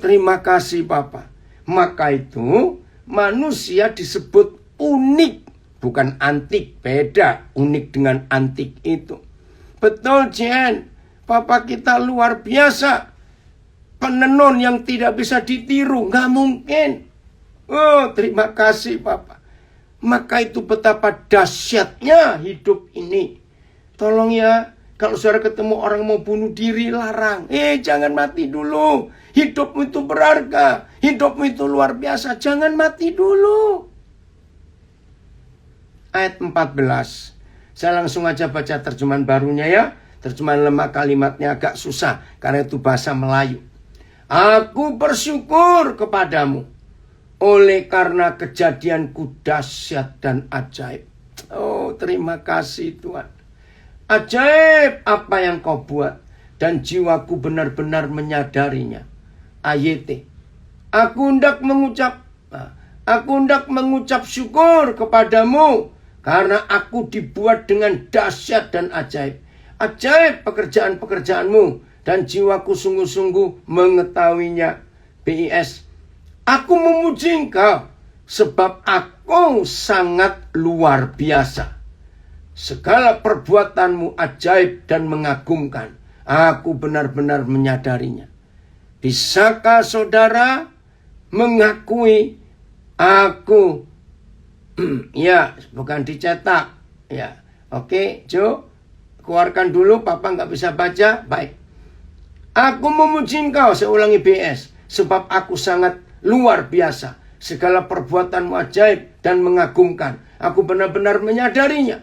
Terima kasih Bapak. Maka itu manusia disebut unik. Bukan antik, beda unik dengan antik itu. Betul Jen, Papa kita luar biasa. Penenun yang tidak bisa ditiru, nggak mungkin. Terima kasih Papa. Maka itu betapa dahsyatnya hidup ini. Tolong ya, kalau saudara ketemu orang mau bunuh diri, larang. Jangan mati dulu. Hidupmu itu berharga. Hidupmu itu luar biasa. Jangan mati dulu. Ayat 14. Saya langsung aja baca terjemahan barunya ya. Terjemahan lemah kalimatnya agak susah. Karena itu bahasa Melayu. Aku bersyukur kepadamu. Oleh karena kejadianku dahsyat dan ajaib. Terima kasih Tuhan. Ajaib apa yang kau buat. Dan jiwaku benar-benar menyadarinya. AYT. Aku hendak mengucap syukur kepadamu. Karena aku dibuat dengan dahsyat dan ajaib. Ajaib pekerjaan-pekerjaanmu. Dan jiwaku sungguh-sungguh mengetahuinya. BIS. Aku memuji engkau. Sebab aku sangat luar biasa. Segala perbuatanmu ajaib dan mengagumkan. Aku benar-benar menyadarinya. Bisakah saudara mengakui aku? Ya, bukan dicetak. Ya, oke, Jo. Keluarkan dulu, Papa nggak bisa baca. Baik. Aku memuji engkau, saya ulangi BS. Sebab aku sangat luar biasa. Segala perbuatanmu ajaib dan mengagumkan. Aku benar-benar menyadarinya.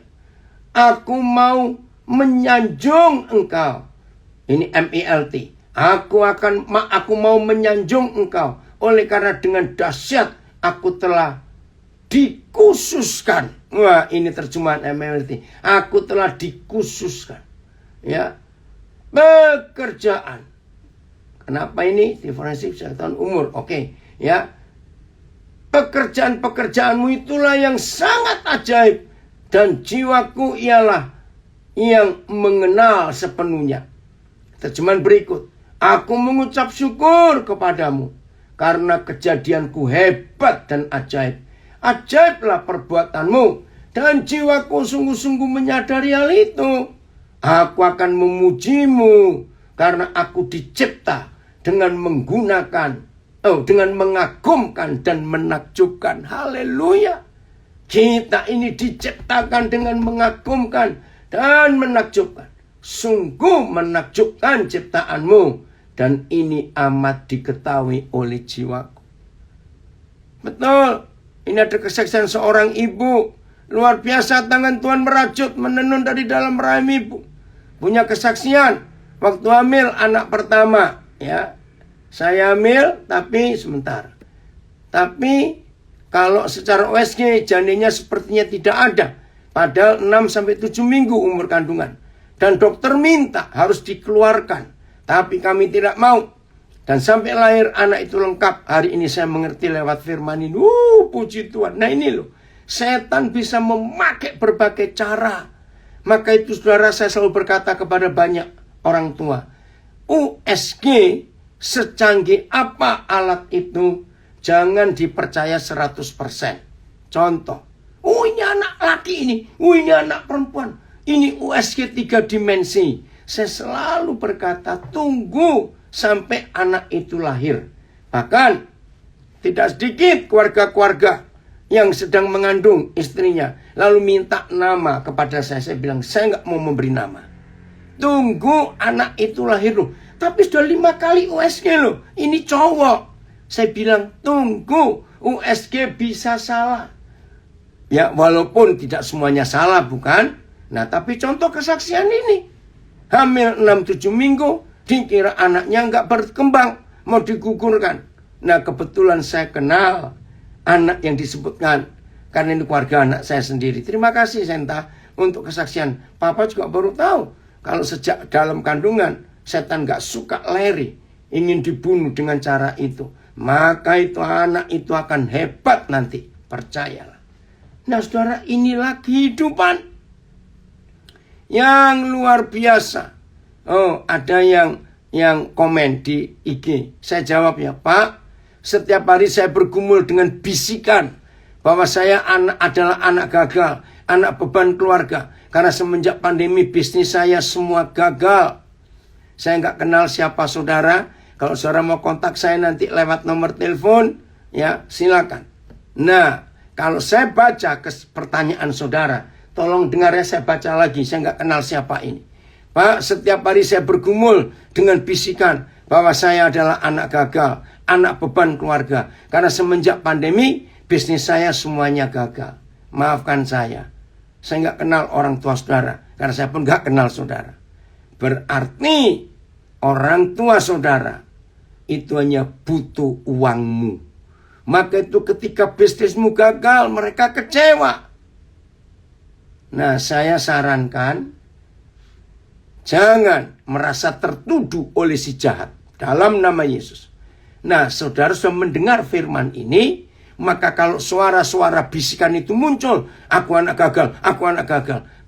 Aku mau menyanjung engkau. Ini MELT. Aku mau menyanjung engkau. Oleh karena dengan dahsyat aku telah dikhususkan. Wah, ini terjemahan MELT. Aku telah dikhususkan. Ya. Pekerjaan. Kenapa ini? Diferensi tahun umur. Oke. Ya. Pekerjaan-pekerjaanmu itulah yang sangat ajaib. Dan jiwaku ialah yang mengenal sepenuhnya. Terjemahan berikut. Aku mengucap syukur kepadamu. Karena kejadianku hebat dan ajaib. Ajaiblah perbuatanmu. Dan jiwaku sungguh-sungguh menyadari hal itu. Aku akan memujimu. Karena aku dicipta dengan dengan mengagumkan dan menakjubkan. Haleluya. Kita ini diciptakan dengan mengagumkan dan menakjubkan. Sungguh menakjubkan ciptaanmu. Dan ini amat diketahui oleh jiwaku. Betul. Ini ada kesaksian seorang ibu. Luar biasa tangan Tuhan merajut menenun dari dalam rahim ibu. Punya kesaksian. Waktu hamil anak pertama. Ya. Saya hamil tapi sebentar. Tapi kalau secara USG janinnya sepertinya tidak ada. Padahal 6-7 minggu umur kandungan. Dan dokter minta harus dikeluarkan. Tapi kami tidak mau. Dan sampai lahir anak itu lengkap. Hari ini saya mengerti lewat firman ini. Puji Tuhan. Nah ini loh. Setan bisa memakai berbagai cara. Maka itu saudara saya selalu berkata kepada banyak orang tua. USG secanggih apa alat itu. Jangan dipercaya 100%. Contoh. Ini anak laki ini. Ini anak perempuan. Ini USG 3 dimensi. Saya selalu berkata, tunggu sampai anak itu lahir. Bahkan, tidak sedikit keluarga-keluarga yang sedang mengandung istrinya. Lalu minta nama kepada saya. Saya bilang, saya nggak mau memberi nama. Tunggu anak itu lahir loh. Tapi sudah 5 kali USG loh. Ini cowok. Saya bilang, tunggu, USG bisa salah. Ya, walaupun tidak semuanya salah, bukan? Nah, tapi contoh kesaksian ini. Hamil 6-7 minggu, dikira anaknya nggak berkembang, mau digugurkan. Nah, kebetulan saya kenal anak yang disebutkan. Karena ini keluarga anak saya sendiri. Terima kasih, Senta. untuk kesaksian. Papa juga baru tahu kalau sejak dalam kandungan setan gak suka lari, ingin dibunuh dengan cara itu. Maka itu anak itu akan hebat nanti, percayalah. Nah saudara, inilah kehidupan yang luar biasa. Oh, ada yang komen di IG. Saya jawab ya, Pak, setiap hari saya bergumul dengan bisikan bahwa saya adalah anak gagal, anak beban keluarga. Karena semenjak pandemi bisnis saya semua gagal. Saya nggak kenal siapa saudara. Kalau saudara mau kontak saya nanti lewat nomor telepon, ya silakan. Nah, kalau saya baca pertanyaan saudara, tolong dengar ya, saya baca lagi. Saya nggak kenal siapa ini. Pak, setiap hari saya bergumul dengan bisikan bahwa saya adalah anak gagal, anak beban keluarga. Karena semenjak pandemi, bisnis saya semuanya gagal. Maafkan saya. Saya nggak kenal orang tua saudara. Karena saya pun nggak kenal saudara. Berarti orang tua saudara itu hanya butuh uangmu. Maka itu ketika bisnismu gagal, mereka kecewa. Nah, saya sarankan, jangan merasa tertuduh oleh si jahat dalam nama Yesus. Nah, saudara sudah mendengar firman ini, maka kalau suara-suara bisikan itu muncul, aku anak gagal,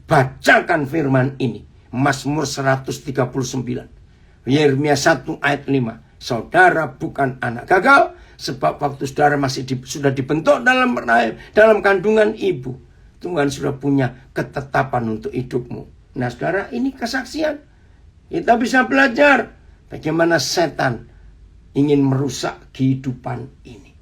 bacakan firman ini. Mazmur 139. Yeremia 1 ayat 5. Saudara bukan anak gagal, sebab waktu saudara masih sudah dibentuk dalam kandungan ibu, Tuhan sudah punya ketetapan untuk hidupmu. Nah saudara, ini kesaksian. Kita bisa belajar bagaimana setan ingin merusak kehidupan ini.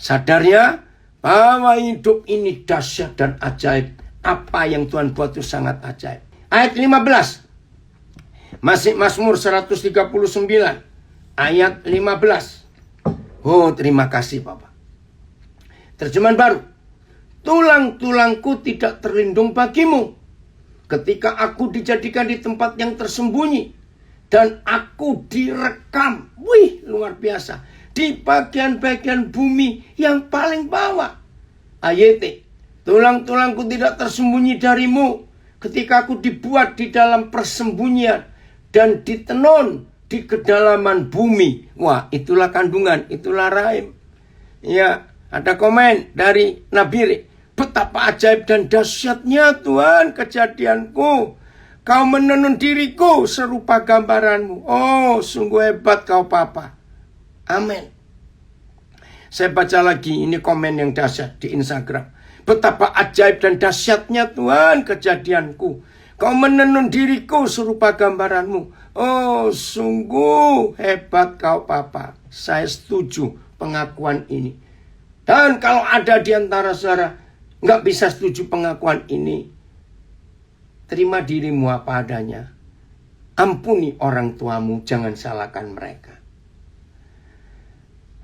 Sadar ya, bahwa hidup ini dahsyat dan ajaib. Apa yang Tuhan buat itu sangat ajaib. Ayat 15. Masih Mazmur 139. Ayat 15. Oh, terima kasih Bapak. Terjemahan baru. Tulang-tulangku tidak terlindung bagimu ketika aku dijadikan di tempat yang tersembunyi dan aku direkam. Wih, luar biasa. Di bagian-bagian bumi yang paling bawah. Ayat, tulang-tulangku tidak tersembunyi darimu ketika aku dibuat di dalam persembunyian dan ditenun di kedalaman bumi. Wah, itulah kandungan, itulah rahim. Ya, ada komen dari Nabiri. Betapa ajaib dan dahsyatnya Tuhan kejadianku. Kau menenun diriku serupa gambaranmu. Oh, sungguh hebat kau Papa. Amin. Saya baca lagi, ini komen yang dahsyat di Instagram. Betapa ajaib dan dahsyatnya Tuhan kejadianku. Kau menenun diriku serupa gambaranmu. Oh, sungguh hebat kau Papa. Saya setuju pengakuan ini. Dan kalau ada di antara saudara nggak bisa setuju pengakuan ini, terima dirimu apa adanya. Ampuni orang tuamu, jangan salahkan mereka.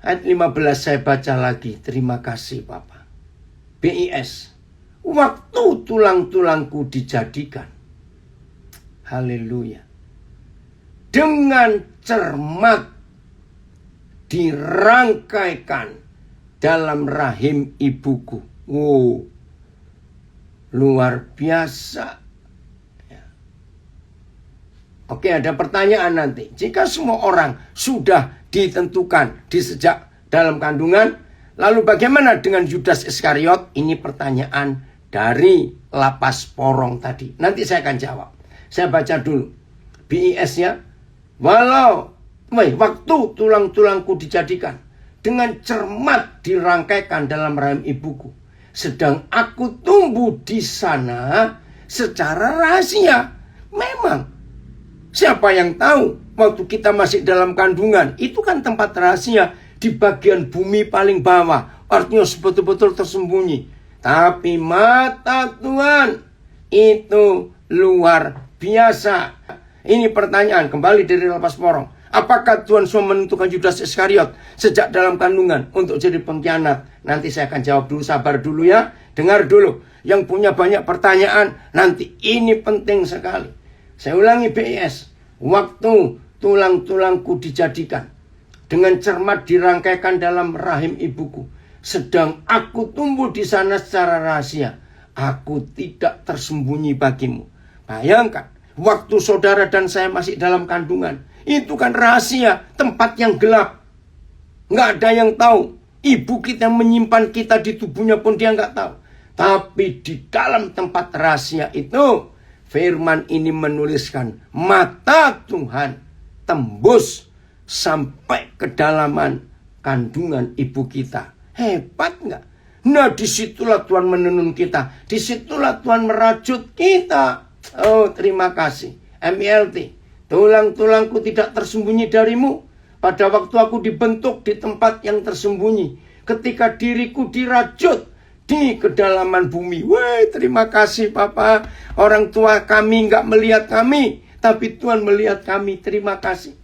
Ayat 15 saya baca lagi. Terima kasih Bapak. BIS. Waktu tulang-tulangku dijadikan. Haleluya. Dengan cermat dirangkaikan dalam rahim ibuku. Wow, luar biasa. Ya. Oke, ada pertanyaan nanti. Jika semua orang sudah ditentukan di sejak dalam kandungan, lalu bagaimana dengan Yudas Iskariot? Ini pertanyaan dari lapas porong tadi. Nanti saya akan jawab. Saya baca dulu. BIS ya. Waktu tulang-tulangku dijadikan, dengan cermat dirangkaikan dalam rahim ibuku. Sedang aku tumbuh di sana secara rahasia. Memang, siapa yang tahu waktu kita masih dalam kandungan, itu kan tempat rahasia di bagian bumi paling bawah. Artinya betul-betul tersembunyi. Tapi mata Tuhan itu luar biasa. Ini pertanyaan kembali dari lapas porong. Apakah Tuhan sudah menentukan Yudas Iskariot sejak dalam kandungan untuk jadi pengkhianat? Nanti saya akan jawab dulu, sabar dulu ya. Dengar dulu. Yang punya banyak pertanyaan, nanti ini penting sekali. Saya ulangi BIS. Waktu tulang-tulangku dijadikan, dengan cermat dirangkaikan dalam rahim ibuku. Sedang aku tumbuh di sana secara rahasia. Aku tidak tersembunyi bagimu. Bayangkan, waktu saudara dan saya masih dalam kandungan, itu kan rahasia, tempat yang gelap. Nggak ada yang tahu. Ibu kita menyimpan kita di tubuhnya pun dia nggak tahu. Tapi di dalam tempat rahasia itu, firman ini menuliskan, mata Tuhan tembus sampai kedalaman kandungan ibu kita. Hebat nggak? Nah, disitulah Tuhan menenun kita. Disitulah Tuhan merajut kita. Oh, terima kasih. MILT. Tulang-tulangku tidak tersembunyi darimu. Pada waktu aku dibentuk di tempat yang tersembunyi. Ketika diriku dirajut di kedalaman bumi. Wah, terima kasih Papa. Orang tua kami nggak melihat kami. Tapi Tuhan melihat kami. Terima kasih.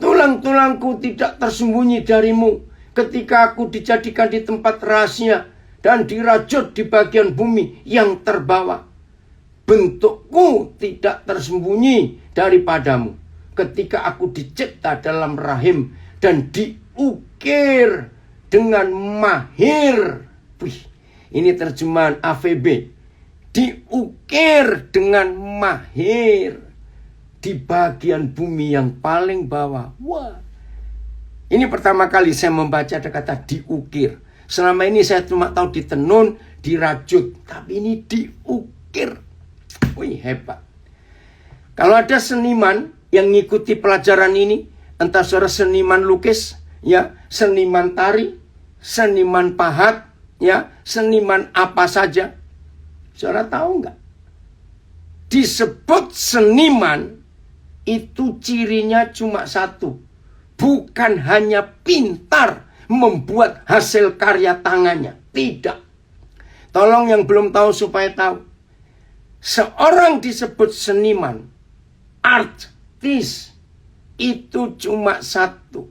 Tulang-tulangku tidak tersembunyi darimu. Ketika aku dijadikan di tempat rahasia dan dirajut di bagian bumi yang terbawa. Bentukku tidak tersembunyi daripadamu. Ketika aku dicipta dalam rahim dan diukir dengan mahir. Wih, ini terjemahan AVB. Diukir dengan mahir di bagian bumi yang paling bawah. Wah. Ini pertama kali saya membaca ada kata diukir. Selama ini saya cuma tahu ditenun, dirajut. Tapi ini diukir. Wih, hebat. Kalau ada seniman yang ngikuti pelajaran ini, entah saudara seniman lukis, ya, seniman tari, seniman pahat, ya, seniman apa saja. Saudara tahu nggak? Disebut seniman, itu cirinya cuma satu. Bukan hanya pintar membuat hasil karya tangannya. Tidak. Tolong yang belum tahu supaya tahu. Seorang disebut seniman, artis, itu cuma satu.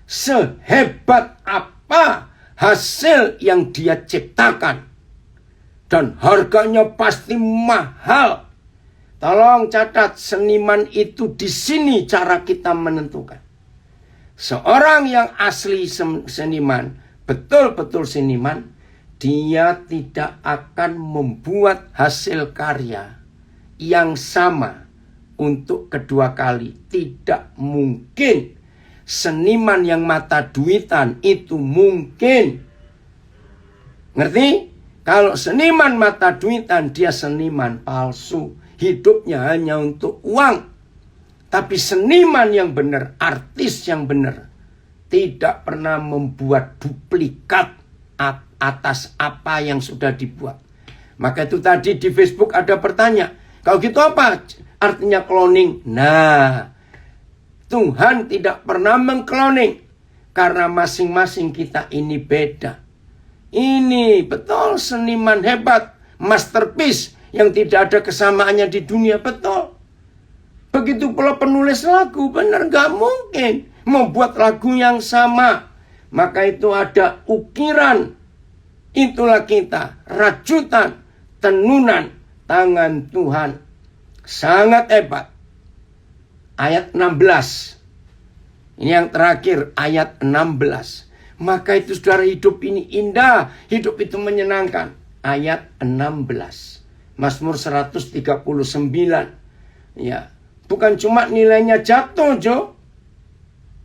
Sehebat apa hasil yang dia ciptakan. Dan harganya pasti mahal. Tolong catat, seniman itu di sini cara kita menentukan. Seorang yang asli seniman, betul-betul seniman, dia tidak akan membuat hasil karya yang sama untuk kedua kali. Tidak mungkin. Seniman yang mata duitan itu mungkin. Ngerti? Kalau seniman mata duitan, dia seniman palsu. Hidupnya hanya untuk uang. Tapi seniman yang benar, artis yang benar, tidak pernah membuat duplikat atas apa yang sudah dibuat. Maka itu tadi di Facebook ada bertanya, kalau gitu apa artinya cloning? Nah, Tuhan tidak pernah mengkloning. Karena masing-masing kita ini beda. Ini betul seniman hebat, masterpiece yang tidak ada kesamaannya di dunia, betul. Begitu pula penulis lagu, benar gak mungkin membuat lagu yang sama. Maka itu ada ukiran. Itulah kita, rajutan, tenunan tangan Tuhan. Sangat hebat. Ayat 16. Ini yang terakhir, ayat 16. Maka itu saudara, hidup ini indah, hidup itu menyenangkan. Ayat 16. Mazmur 139. Ya. Bukan cuma nilainya jatuh, Jo.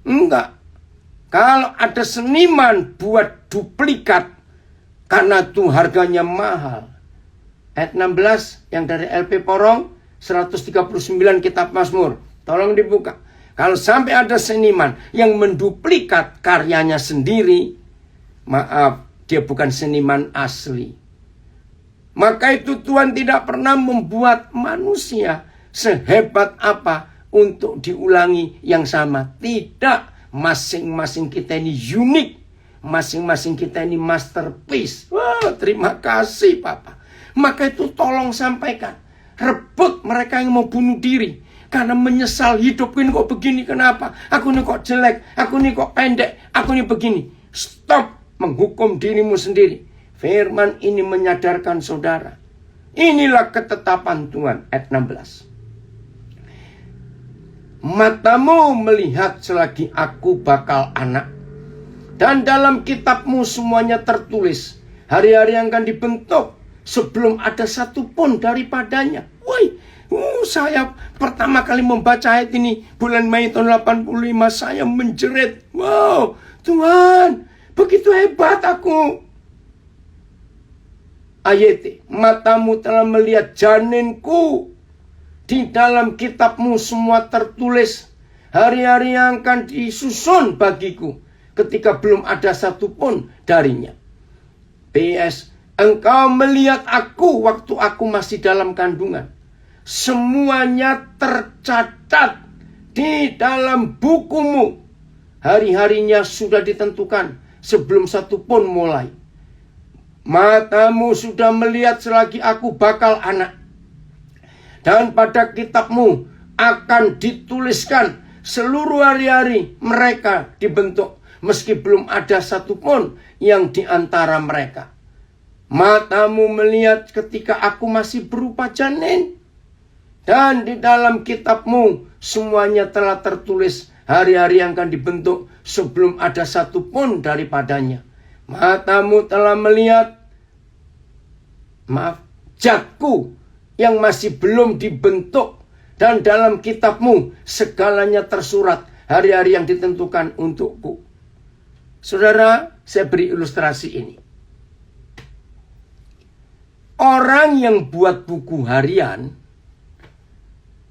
Enggak. Kalau ada seniman buat duplikat, karena itu harganya mahal. Ayat 16 yang dari LP Porong, 139 kitab Mazmur. Tolong dibuka. Kalau sampai ada seniman yang menduplikat karyanya sendiri, maaf, dia bukan seniman asli. Maka itu Tuhan tidak pernah membuat manusia sehebat apa untuk diulangi yang sama. Tidak. Masing-masing kita ini unik. Masing-masing kita ini masterpiece. Wah, terima kasih Papa. Maka itu tolong sampaikan. Rebut mereka yang mau bunuh diri. Karena menyesal, hidupku ini kok begini, kenapa? Aku ini kok jelek, aku ini kok pendek, aku ini begini. Stop menghukum dirimu sendiri. Firman ini menyadarkan saudara. Inilah ketetapan Tuhan. Ayat 16. Matamu melihat selagi aku bakal anak. Dan dalam kitabmu semuanya tertulis hari-hari yang akan dibentuk sebelum ada satupun daripadanya. Woi, saya pertama kali membaca ayat ini bulan Mei tahun 85, saya menjerit. Wow, Tuhan, begitu hebat aku. Ayat, matamu telah melihat janinku. Di dalam kitabmu semua tertulis hari-hari yang akan disusun bagiku ketika belum ada satupun darinya. PS, engkau melihat aku waktu aku masih dalam kandungan. Semuanya tercatat di dalam bukumu. Hari-harinya sudah ditentukan sebelum satupun mulai. Matamu sudah melihat selagi aku bakal anak. Dan pada kitabmu akan dituliskan seluruh hari-hari mereka dibentuk. Meski belum ada satupun yang di antara mereka. Matamu melihat ketika aku masih berupa janin. Dan di dalam kitabmu semuanya telah tertulis hari-hari yang akan dibentuk sebelum ada satupun daripadanya. Matamu telah melihat jatku yang masih belum dibentuk. Dan dalam kitabmu segalanya tersurat hari-hari yang ditentukan untukku. Saudara, saya beri ilustrasi ini. Orang yang buat buku harian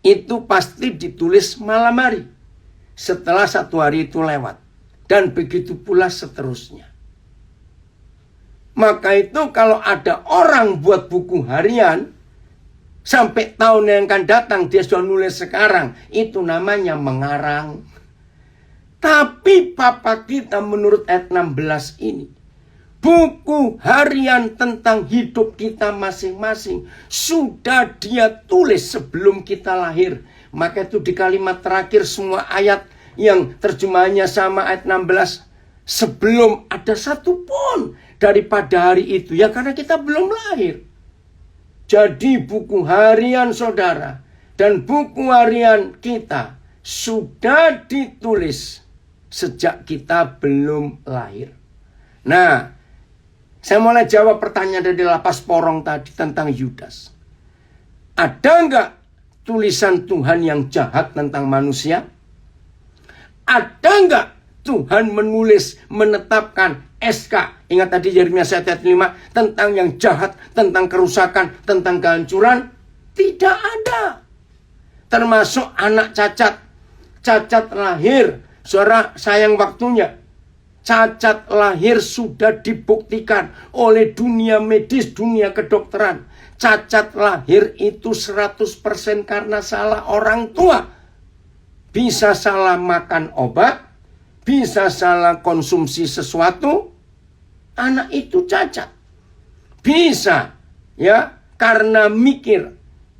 itu pasti ditulis malam hari setelah satu hari itu lewat. Dan begitu pula seterusnya. Maka itu kalau ada orang buat buku harian, sampai tahun yang akan datang dia sudah nulis sekarang, itu namanya mengarang. Tapi Papa kita menurut ayat 16 ini, buku harian tentang hidup kita masing-masing sudah dia tulis sebelum kita lahir. Maka itu di kalimat terakhir semua ayat yang terjemahannya sama ayat 16. Sebelum ada satupun daripada hari itu. Ya karena kita belum lahir. Jadi buku harian saudara dan buku harian kita sudah ditulis sejak kita belum lahir. Nah, saya mulai jawab pertanyaan dari lapas porong tadi tentang Yudas. Ada nggak tulisan Tuhan yang jahat tentang manusia? Ada nggak Tuhan menulis, menetapkan SK? Ingat tadi Yeremia 1 ayat 5 tentang yang jahat, tentang kerusakan, tentang kehancuran? Tidak ada. Termasuk anak cacat. Cacat lahir. Saudara, sayang waktunya. Cacat lahir sudah dibuktikan oleh dunia medis, dunia kedokteran. Cacat lahir itu 100% karena salah orang tua. Bisa salah makan obat, bisa salah konsumsi sesuatu, anak itu cacat. Bisa, ya, karena mikir.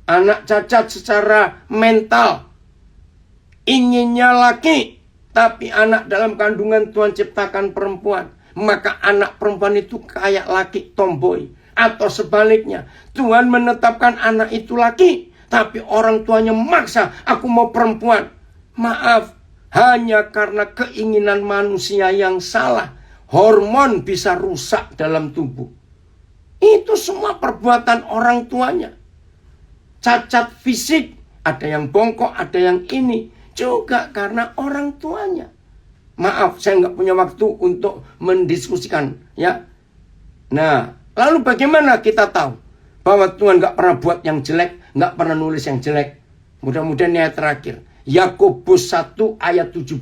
Anak cacat secara mental. Inginnya laki, tapi anak dalam kandungan Tuhan ciptakan perempuan. Maka anak perempuan itu kayak laki, tomboy. Atau sebaliknya, Tuhan menetapkan anak itu laki, tapi orang tuanya maksa, aku mau perempuan. Maaf, hanya karena keinginan manusia yang salah, hormon bisa rusak dalam tubuh. Itu semua perbuatan orang tuanya. Cacat fisik, ada yang bongkok, ada yang ini. Juga karena orang tuanya. Maaf, saya nggak punya waktu untuk mendiskusikan. Ya. Nah, lalu bagaimana kita tahu bahwa Tuhan nggak pernah buat yang jelek, nggak pernah nulis yang jelek? Mudah-mudahan ini ayat terakhir. Yakobus 1 ayat 17.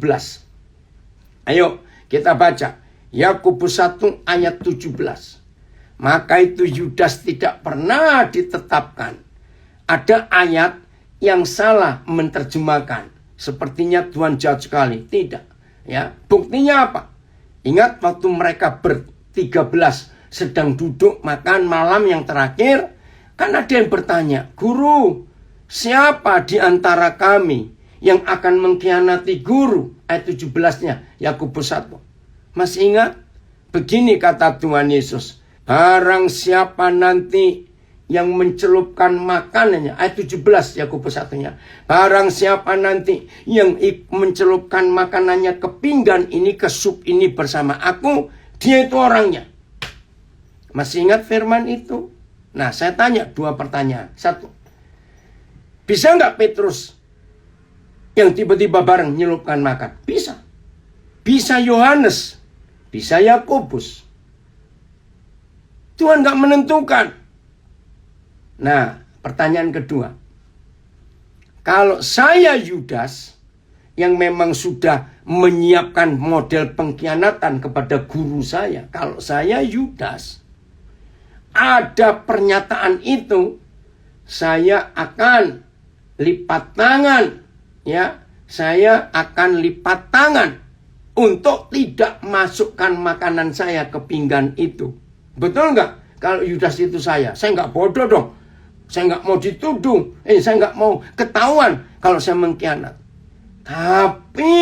Ayo kita baca. Yakobus 1 ayat 17. Maka itu Yudas tidak pernah ditetapkan. Ada ayat yang salah menerjemahkan. Sepertinya Tuhan jahat sekali. Tidak. Ya, buktinya apa? Ingat waktu mereka ber-13 sedang duduk makan malam yang terakhir. Kan ada yang bertanya, Guru, siapa di antara kami yang akan mengkhianati guru? Ayat 17-nya Yakobus 1. Masih ingat? Begini kata Tuhan Yesus, barang siapa nanti yang mencelupkan makanannya, ayat 17 Yakobus 1-nya, barang siapa nanti yang mencelupkan makanannya ke pinggan ini, ke sup ini bersama aku, dia itu orangnya. Masih ingat firman itu? Nah, saya tanya 2 pertanyaan. 1. Bisa nggak Petrus yang tiba-tiba bareng nyelupkan makan? Bisa. Bisa Yohanes. Bisa Yakobus. Tuhan nggak menentukan. Nah, pertanyaan kedua. Kalau saya Yudas, yang memang sudah menyiapkan model pengkhianatan kepada guru saya. Kalau saya Yudas, ada pernyataan itu, saya akan lipat tangan. Ya, saya akan lipat tangan untuk tidak masukkan makanan saya ke pinggan itu. Betul nggak? Kalau Yudas itu saya nggak bodoh dong. Saya nggak mau dituduh. Saya nggak mau ketahuan kalau saya mengkhianat. Tapi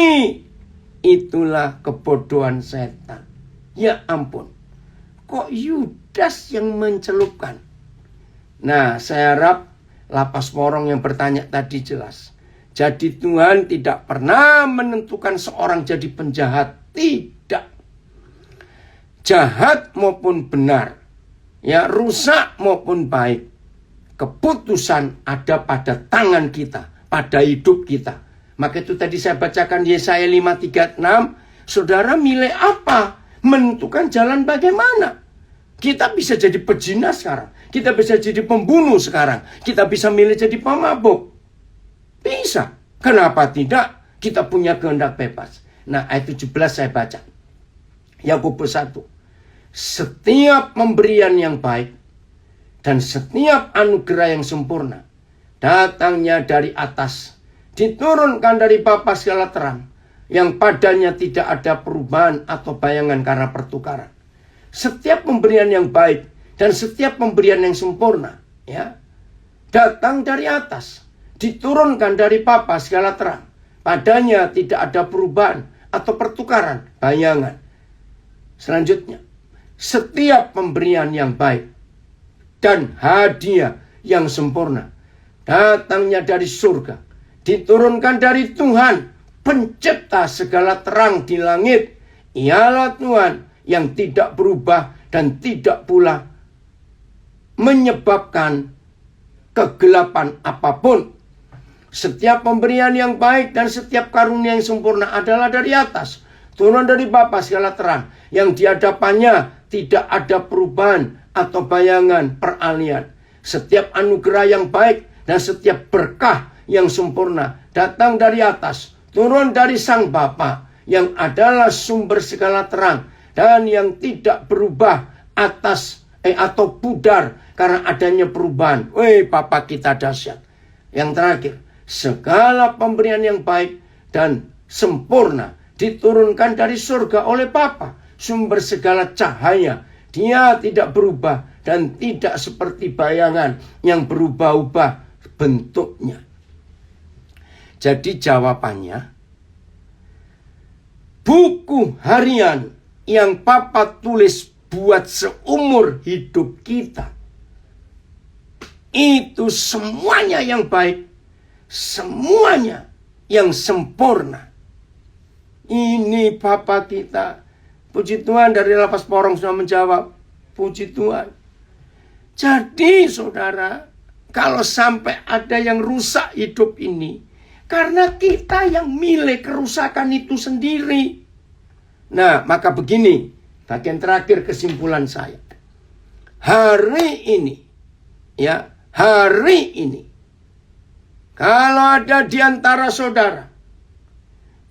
itulah kebodohan setan. Ya ampun. Kok Yudas yang mencelupkan? Nah, saya harap lapas porong yang bertanya tadi jelas. Jadi Tuhan tidak pernah menentukan seorang jadi penjahat. Tidak. Jahat maupun benar. Ya, rusak maupun baik. Keputusan ada pada tangan kita. Pada hidup kita. Maka itu tadi saya bacakan Yesaya 5:36. Saudara milih apa? Menentukan jalan bagaimana? Kita bisa jadi pezina sekarang. Kita bisa jadi pembunuh sekarang. Kita bisa milih jadi pemabuk. Bisa. Kenapa tidak? Kita punya kehendak bebas. Nah, ayat 17 saya baca. Yakobus 1. Setiap pemberian yang baik dan setiap anugerah yang sempurna datangnya dari atas, diturunkan dari Bapa segala terang, yang padanya tidak ada perubahan atau bayangan karena pertukaran. Setiap pemberian yang baik dan setiap pemberian yang sempurna, ya, datang dari atas, diturunkan dari Bapa segala terang, padanya tidak ada perubahan atau pertukaran bayangan. Selanjutnya, setiap pemberian yang baik dan hadiah yang sempurna datangnya dari surga, diturunkan dari Tuhan, pencipta segala terang di langit. Ialah Tuhan yang tidak berubah dan tidak pula menyebabkan kegelapan apapun. Setiap pemberian yang baik dan setiap karunia yang sempurna adalah dari atas, turun dari Bapa segala terang, yang di hadapannya tidak ada perubahan atau bayangan peralihan. Setiap anugerah yang baik dan setiap berkah yang sempurna datang dari atas, turun dari Sang Bapa, yang adalah sumber segala terang dan yang tidak berubah atau pudar karena adanya perubahan. Bapa kita dahsyat. Yang terakhir, segala pemberian yang baik dan sempurna diturunkan dari surga oleh Bapa, sumber segala cahaya. Dia tidak berubah dan tidak seperti bayangan yang berubah-ubah bentuknya. Jadi jawabannya, buku harian yang Papa tulis buat seumur hidup kita, itu semuanya yang baik, semuanya yang sempurna. Ini Papa kita. Puji Tuhan, dari lapas porong sudah menjawab. Puji Tuhan. Jadi saudara, kalau sampai ada yang rusak hidup ini, karena kita yang milih kerusakan itu sendiri. Nah, maka begini, bagian terakhir kesimpulan saya. Hari ini, kalau ada di antara saudara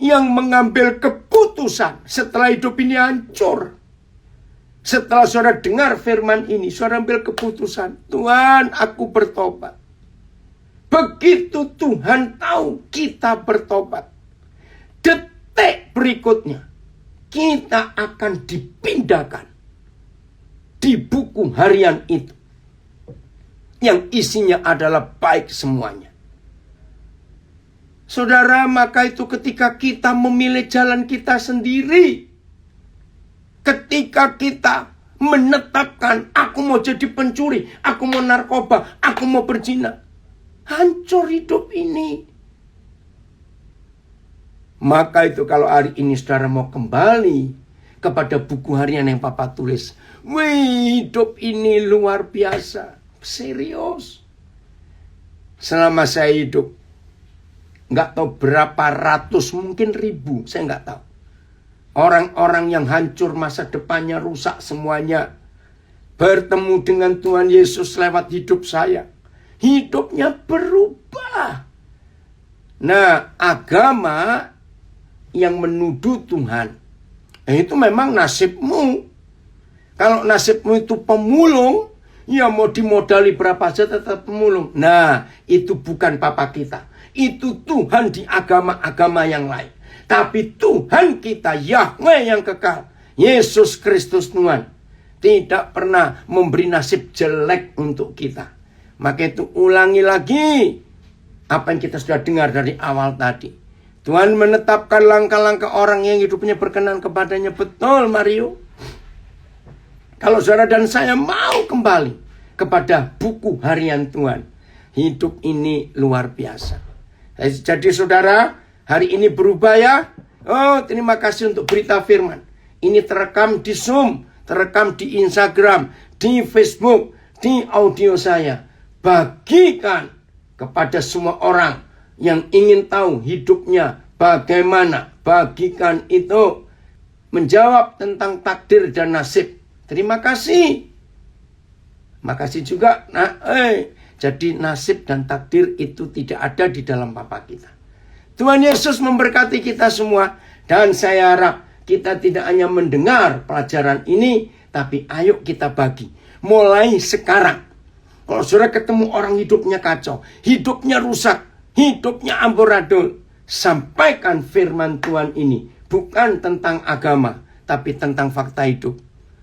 yang mengambil keputusan setelah hidup ini hancur, setelah saudara dengar firman ini, saudara ambil keputusan, Tuhan, aku bertobat. Begitu Tuhan tahu kita bertobat, detik berikutnya kita akan dipindahkan di buku harian itu, yang isinya adalah baik semuanya. Saudara, maka itu ketika kita memilih jalan kita sendiri, ketika kita menetapkan, aku mau jadi pencuri, aku mau narkoba, aku mau berzina, hancur hidup ini. Maka itu kalau hari ini saudara mau kembali kepada buku harian yang Papa tulis. Wih, hidup ini luar biasa. Serius. Selama saya hidup, nggak tahu berapa ratus, mungkin ribu, saya nggak tahu. Orang-orang yang hancur masa depannya, rusak semuanya, bertemu dengan Tuhan Yesus lewat hidup saya. Hidupnya berubah. Nah, agama yang menuduh Tuhan, itu memang nasibmu. Kalau nasibmu itu pemulung, ya mau dimodali berapa saja tetap pemulung. Nah, itu bukan Papa kita. Itu Tuhan di agama-agama yang lain. Tapi Tuhan kita, Yahweh yang kekal, Yesus Kristus Tuhan, tidak pernah memberi nasib jelek untuk kita. Maka itu ulangi lagi apa yang kita sudah dengar dari awal tadi. Tuhan menetapkan langkah-langkah orang yang hidupnya berkenan kepadanya. Betul, Mario. Kalau saudara dan saya mau kembali kepada buku harian Tuhan, hidup ini luar biasa. Jadi saudara, hari ini berubah ya. Oh, terima kasih untuk berita firman. Ini terekam di Zoom, terekam di Instagram, di Facebook, di audio saya. Bagikan kepada semua orang yang ingin tahu hidupnya bagaimana. Bagikan itu, menjawab tentang takdir dan nasib. Terima kasih. Makasih juga. Jadi nasib dan takdir itu tidak ada di dalam Papa kita. Tuhan Yesus memberkati kita semua. Dan saya harap kita tidak hanya mendengar pelajaran ini, tapi ayo kita bagi. Mulai sekarang. Kalau saudara ketemu orang hidupnya kacau, hidupnya rusak, hidupnya amburadul, sampaikan firman Tuhan ini. Bukan tentang agama, tapi tentang fakta hidup.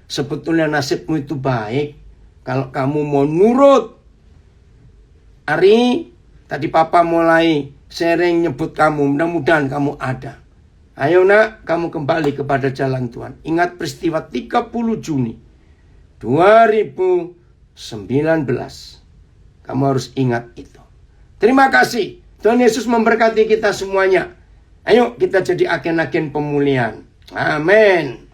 Sebetulnya nasibmu itu baik kalau kamu mau nurut. Ari, tadi Papa mulai sharing nyebut kamu, mudah-mudahan kamu ada. Ayo nak, kamu kembali kepada jalan Tuhan. Ingat peristiwa 30 Juni 2019. Kamu harus ingat itu. Terima kasih. Tuhan Yesus memberkati kita semuanya. Ayo kita jadi agen-agen pemulihan. Amin.